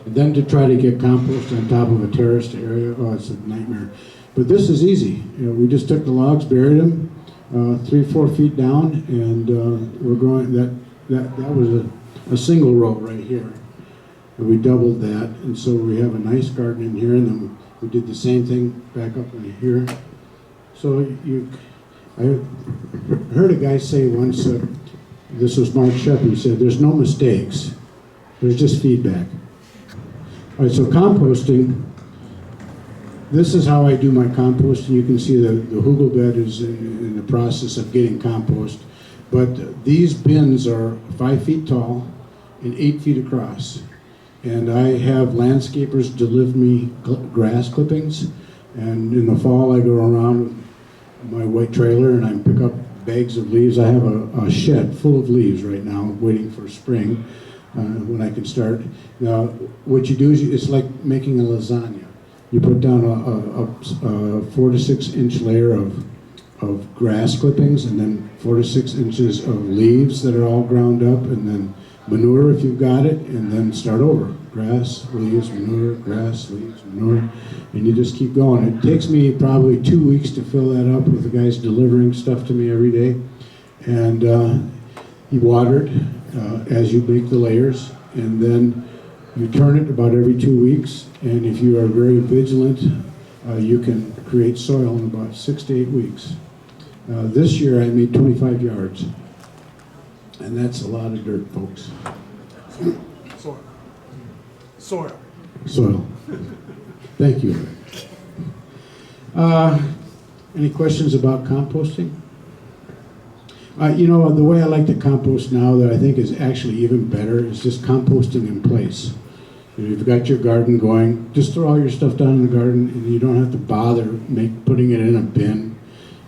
and then to try to get compost on top of a terraced area. Oh, it's a nightmare. But this is easy. We just took the logs, buried them 3-4 feet down, and we're growing. That was a single row right here, and we doubled that, and so we have a nice garden in here. And then we did the same thing back up in here. So I heard a guy say once, this was Mark Shep, he said, "There's no mistakes. There's just feedback." All right, so composting. This is how I do my compost. You can see the hugel bed is in the process of getting compost. But these bins are 5 feet tall and 8 feet across. And I have landscapers deliver me grass clippings. And in the fall, I go around with my white trailer and I pick up bags of leaves. I have a shed full of leaves right now, waiting for spring when I can start. Now, what you do is it's like making a lasagna. You put down a 4 to 6 inch layer of grass clippings, and then 4 to 6 inches of leaves that are all ground up, and then manure if you've got it, and then start over. Grass, leaves, manure, grass, leaves, manure, and you just keep going. It takes me probably 2 weeks to fill that up with the guys delivering stuff to me every day. And you water it as you make the layers, and then you turn it about every 2 weeks, and if you are very vigilant, you can create soil in about 6 to 8 weeks. This year I made 25 yards, and that's a lot of dirt, folks. Soil. Thank you. Any questions about composting? You know, the way I like to compost now that I think is actually even better is just composting in place. You've got your garden going, just throw all your stuff down in the garden and you don't have to bother putting it in a bin.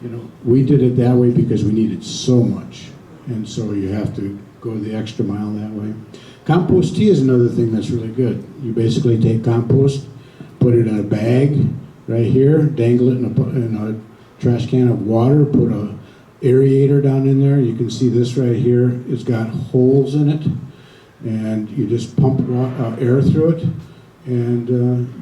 You know, we did it that way because we needed so much. And so you have to go the extra mile that way. Compost tea is another thing that's really good. You basically take compost, put it in a bag right here, dangle it in a trash can of water, put a aerator down in there. You can see this right here. It's got holes in it. And you just pump air through it, and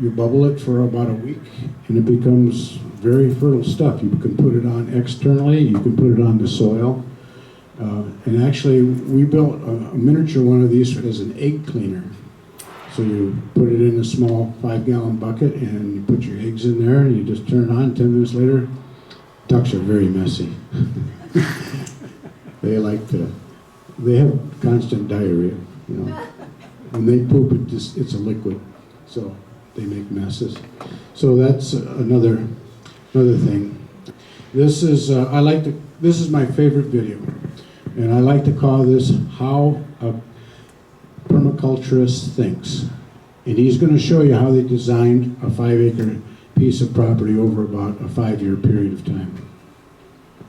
you bubble it for about a week, and it becomes very fertile stuff. You can put it on externally, you can put it on the soil. And actually, we built a miniature one of these as an egg cleaner. So you put it in a small 5-gallon bucket, and you put your eggs in there, and you just turn it on. 10 minutes later, ducks are very messy. They have constant diarrhea. You know, when they poop, it's a liquid, so they make messes. So that's another thing. This is this is my favorite video, and I like to call this "How a Permaculturist Thinks." And he's going to show you how they designed a 5-acre piece of property over about a 5-year period of time,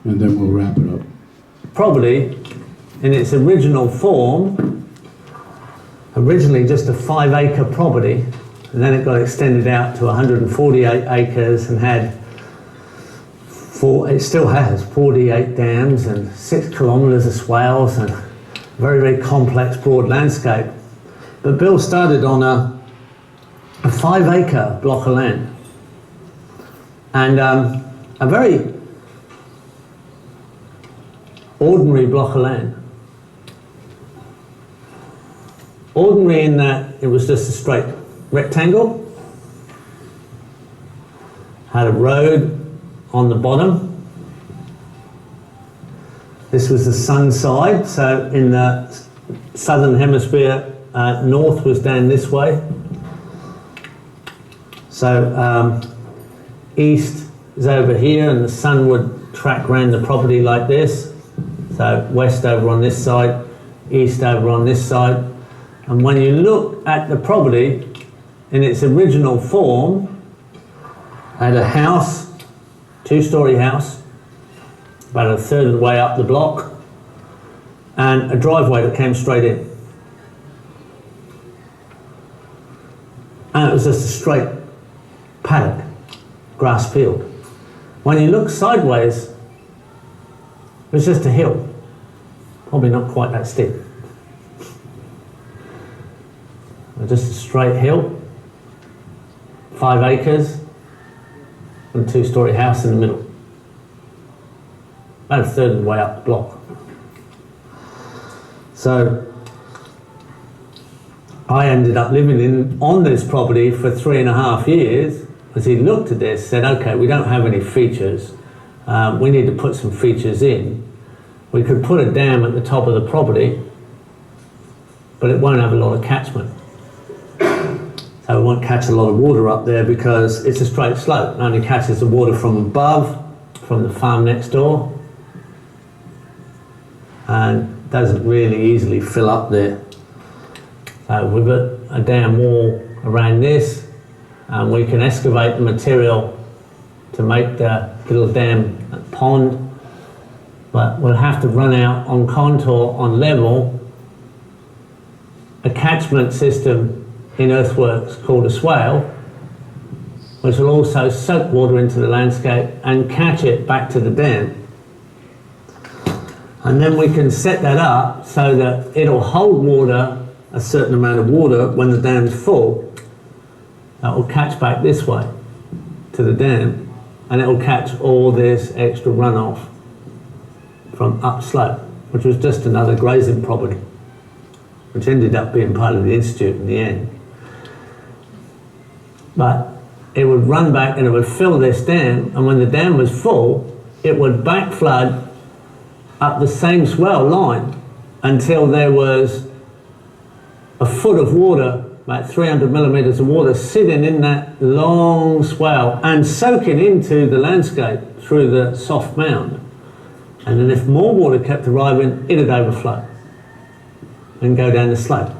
and then we'll wrap it up. Property, in its original form, originally just a 5-acre property, and then it got extended out to 148 acres and it still has 48 dams and 6 kilometers of swales and very, very complex broad landscape. But Bill started on a 5-acre block of land, and a very ordinary block of land. Ordinary in that it was just a straight rectangle, had a road on the bottom. This was the sun side, so in the southern hemisphere, north was down this way. So east is over here, and the sun would track around the property like this. So west over on this side, east over on this side. And when you look at the property in its original form, had a house, 2-story house, about a third of the way up the block, and a driveway that came straight in. And it was just a straight paddock, grass field. When you look sideways, it was just a hill, probably not quite that steep. Just a straight hill, 5 acres, and a 2-story house in the middle. About a third of the way up the block. So I ended up living on this property for 3.5 years. As he looked at this, said, okay, we don't have any features. We need to put some features in. We could put a dam at the top of the property, but it won't have a lot of catchment. So it won't catch a lot of water up there because it's a straight slope. It only catches the water from above, from the farm next door, and doesn't really easily fill up there. So we've got a dam wall around this, and we can excavate the material to make the little dam pond, but we'll have to run out on contour, on level, a catchment system in earthworks called a swale, which will also soak water into the landscape and catch it back to the dam. And then we can set that up so that it'll hold water, a certain amount of water, when the dam's full. That will catch back this way to the dam, and it will catch all this extra runoff from upslope, which was just another grazing property, which ended up being part of the institute in the end. But it would run back and it would fill this dam, and when the dam was full, it would back flood up the same swell line until there was a foot of water, about 300 millimeters of water, sitting in that long swell and soaking into the landscape through the soft mound. And then if more water kept arriving, it'd overflow and go down the slope.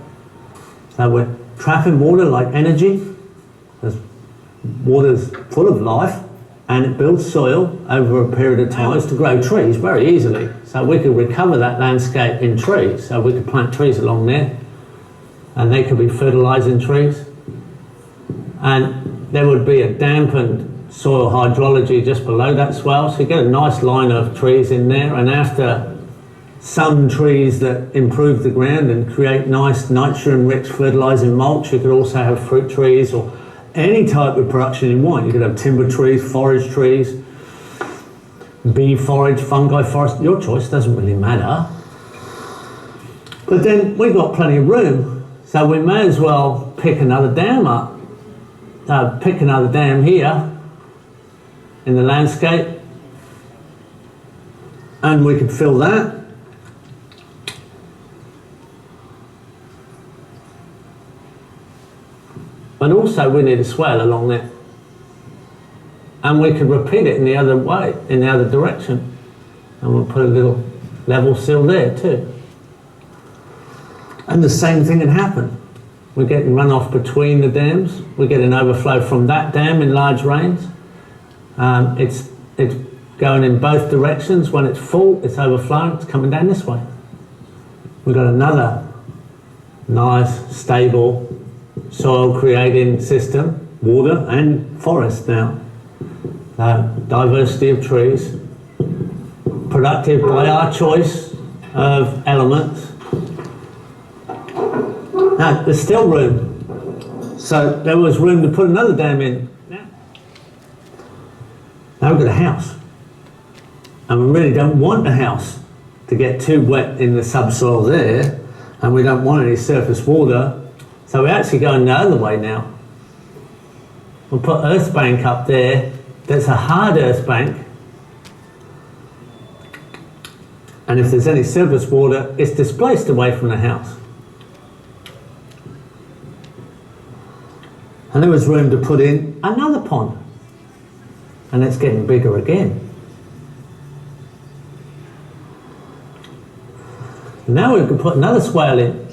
So we're trapping water like energy. Water's full of life, and it builds soil over a period of time to grow trees very easily. So we could recover that landscape in trees. So we could plant trees along there, and they could be fertilizing trees. And there would be a dampened soil hydrology just below that swale, so you get a nice line of trees in there, and after some trees that improve the ground and create nice nitrogen-rich fertilizing mulch, you could also have fruit trees or any type of production you want. You could have timber trees, forage trees, bee forage, fungi forest, your choice, doesn't really matter. But then we've got plenty of room, so we may as well pick another dam up, pick another dam here in the landscape, and we could fill that. But also we need a swale along there. And we could repeat it in the other way, in the other direction. And we'll put a little level sill there too. And the same thing would happen. We're getting runoff between the dams. We get an overflow from that dam in large rains. It's going in both directions. When it's full, it's overflowing, it's coming down this way. We've got another nice, stable, soil creating system, water and forest now. Diversity of trees, productive by our choice of elements. Now, there's still room. So there was room to put another dam in. Now we've got a house. And we really don't want the house to get too wet in the subsoil there, and we don't want any surface water. So we're actually going the other way now. We'll put earth bank up there. That's a hard earth bank. And if there's any surface water, it's displaced away from the house. And there was room to put in another pond. And it's getting bigger again. Now we could put another swale in,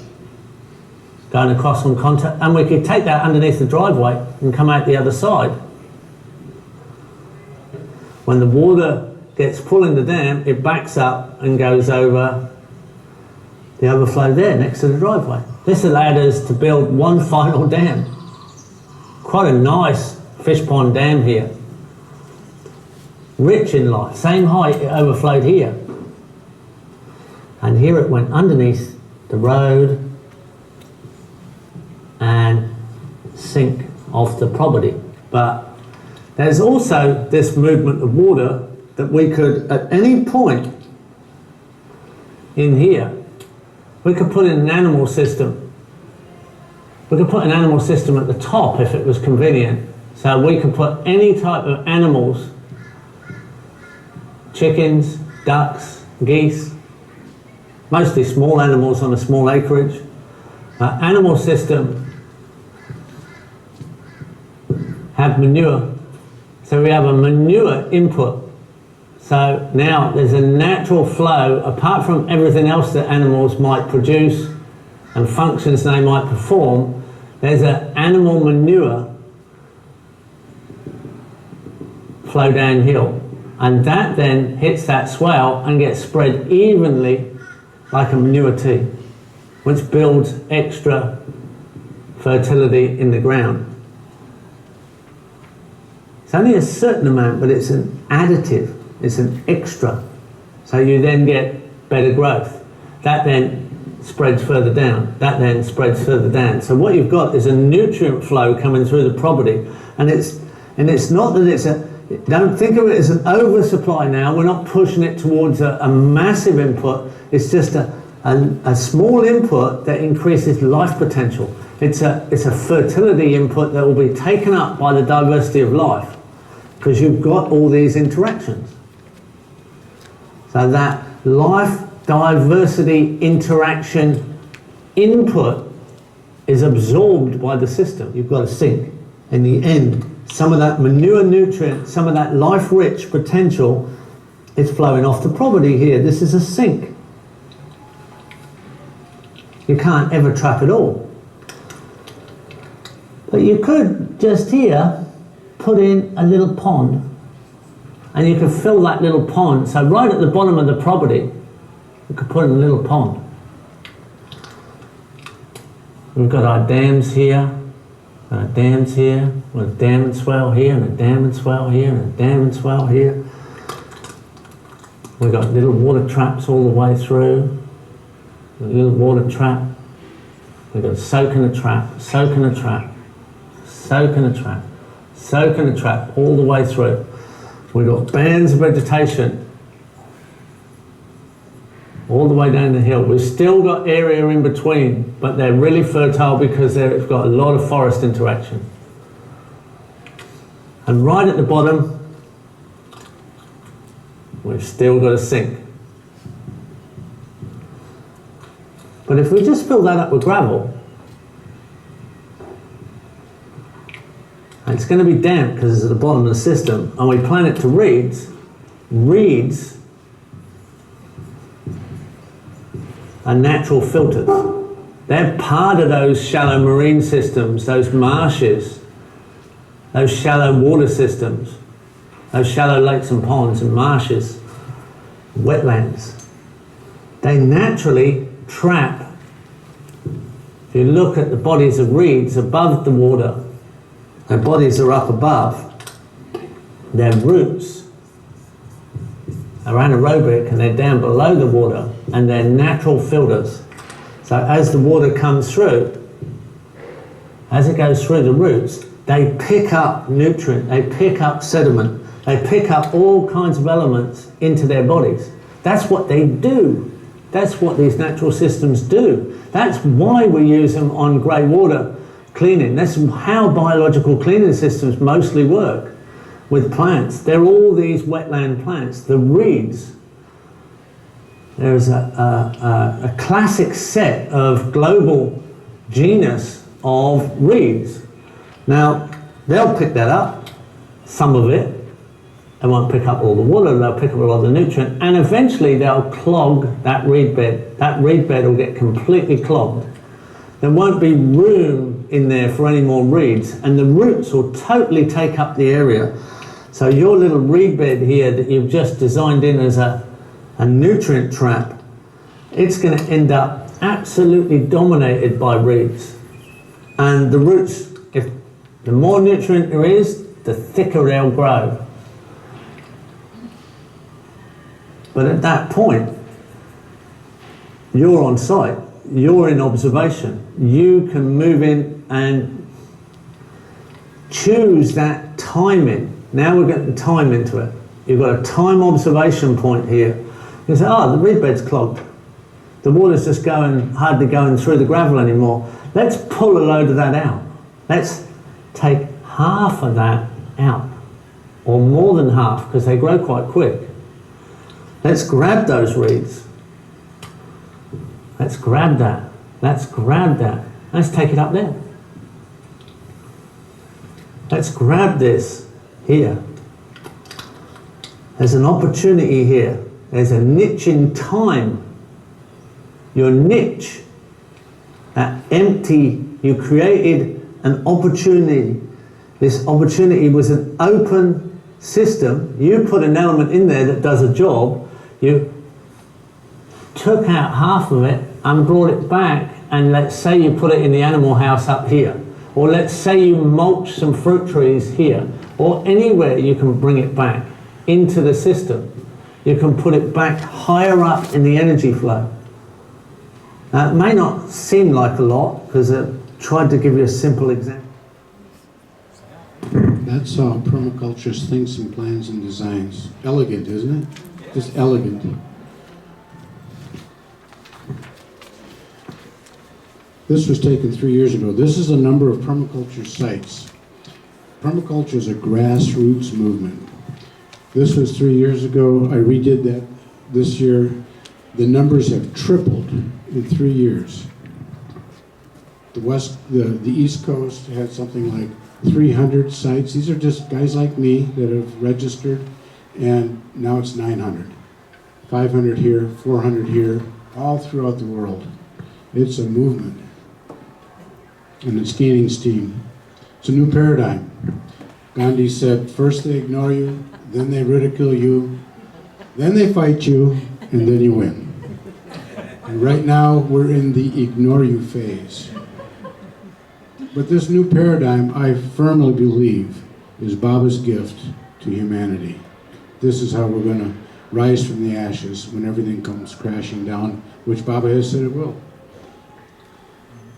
going across on contact, and we could take that underneath the driveway and come out the other side. When the water gets full in the dam, it backs up and goes over the overflow there next to the driveway. This allowed us to build one final dam. Quite a nice fish pond dam here. Rich in life, same height, it overflowed here. And here it went underneath the road and sink off the property. But there's also this movement of water that we could, at any point in here, we could put in an animal system. We could put an animal system at the top if it was convenient. So we could put any type of animals, chickens, ducks, geese, mostly small animals on a small acreage. Animal system have manure. So we have a manure input. So now there's a natural flow, apart from everything else that animals might produce and functions they might perform, there's an animal manure flow downhill. And that then hits that swale and gets spread evenly like a manure tea, which builds extra fertility in the ground. It's only a certain amount, but it's an additive, it's an extra. So you then get better growth. That then spreads further down, that then spreads further down. So what you've got is a nutrient flow coming through the property, and it's not that it's a, don't think of it as an oversupply now. We're not pushing it towards a massive input. It's just a small input that increases life potential. It's a fertility input that will be taken up by the diversity of life, because you've got all these interactions. So that life diversity interaction input is absorbed by the system. You've got a sink. In the end, some of that manure nutrient, some of that life-rich potential It's flowing off the property here. This is a sink. You can't ever trap it all. But you could just here put in a little pond, and you could fill that little pond. So right at the bottom of the property, you could put in a little pond. We've got our dams here, our dams here, with a dam and swale here, and a dam and swale here, and a dam and swale here. We've got little water traps all the way through, a little water trap. We've got soak in a trap, soak in a trap, soak in a trap, soak in a trap, all the way through. We've got bands of vegetation all the way down the hill. We've still got area in between, but they're really fertile because they've got a lot of forest interaction. And right at the bottom, we've still got a sink. But if we just fill that up with gravel, and it's going to be damp because it's at the bottom of the system, and we plant it to reeds, reeds are natural filters. They're part of those shallow marine systems, those marshes, those shallow water systems, those shallow lakes and ponds and marshes, wetlands. They naturally trap. If you look at the bodies of reeds above the water, their bodies are up above, their roots are anaerobic and they're down below the water, and they're natural filters. So as the water comes through, as it goes through the roots, they pick up nutrient, they pick up sediment, they pick up all kinds of elements into their bodies. That's what they do. That's what these natural systems do. That's why we use them on grey water cleaning. That's how biological cleaning systems mostly work with plants. They're all these wetland plants, the reeds. There's a classic set of global genus of reeds. Now, they'll pick that up, some of it. They won't pick up all the water, they'll pick up a lot of the nutrient, and eventually they'll clog that reed bed. That reed bed will get completely clogged. There won't be room in there for any more reeds, and the roots will totally take up the area. So your little reed bed here that you've just designed in as a nutrient trap, it's going to end up absolutely dominated by reeds. And the roots, if the more nutrient there is, the thicker they'll grow. But at that point, you're on site, you're in observation. You can move in and choose that timing. Now we're getting time into it. You've got a time observation point here. You say, oh, the reed bed's clogged. The water's just hardly going through the gravel anymore. Let's pull a load of that out. Let's take half of that out, or more than half, because they grow quite quick. Let's grab those reeds. Let's grab that. Let's grab that. Let's take it up there. Let's grab this here. There's an opportunity here. There's a niche in time. Your niche, that empty, you created an opportunity. This opportunity was an open system. You put an element in there that does a job. You took out half of it and brought it back, and let's say you put it in the animal house up here, or let's say you mulch some fruit trees here, or anywhere you can bring it back into the system. You can put it back higher up in the energy flow. Now, it may not seem like a lot, because I tried to give you a simple example. That's how permaculture thinks and plans and designs. Elegant, isn't it? Just elegant. This was taken 3 years ago. This is a number of permaculture sites. Permaculture is a grassroots movement. This was 3 years ago. I redid that this year. The numbers have tripled in 3 years. The East Coast had something like 300 sites. These are just guys like me that have registered and now it's 900. 500 here, 400 here, all throughout the world. It's a movement, and it's gaining steam. It's a new paradigm. Gandhi said, first they ignore you, then they ridicule you, then they fight you, and then you win. And right now, we're in the ignore you phase. But this new paradigm, I firmly believe, is Baba's gift to humanity. This is how we're going to rise from the ashes when everything comes crashing down, which Baba has said it will.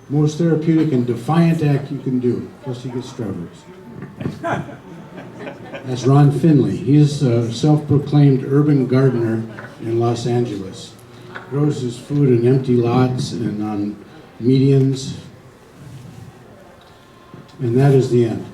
Most therapeutic and defiant act you can do, plus you get strawberries. That's Ron Finley. He's a self-proclaimed urban gardener in Los Angeles. Grows his food in empty lots and on medians. And that is the end.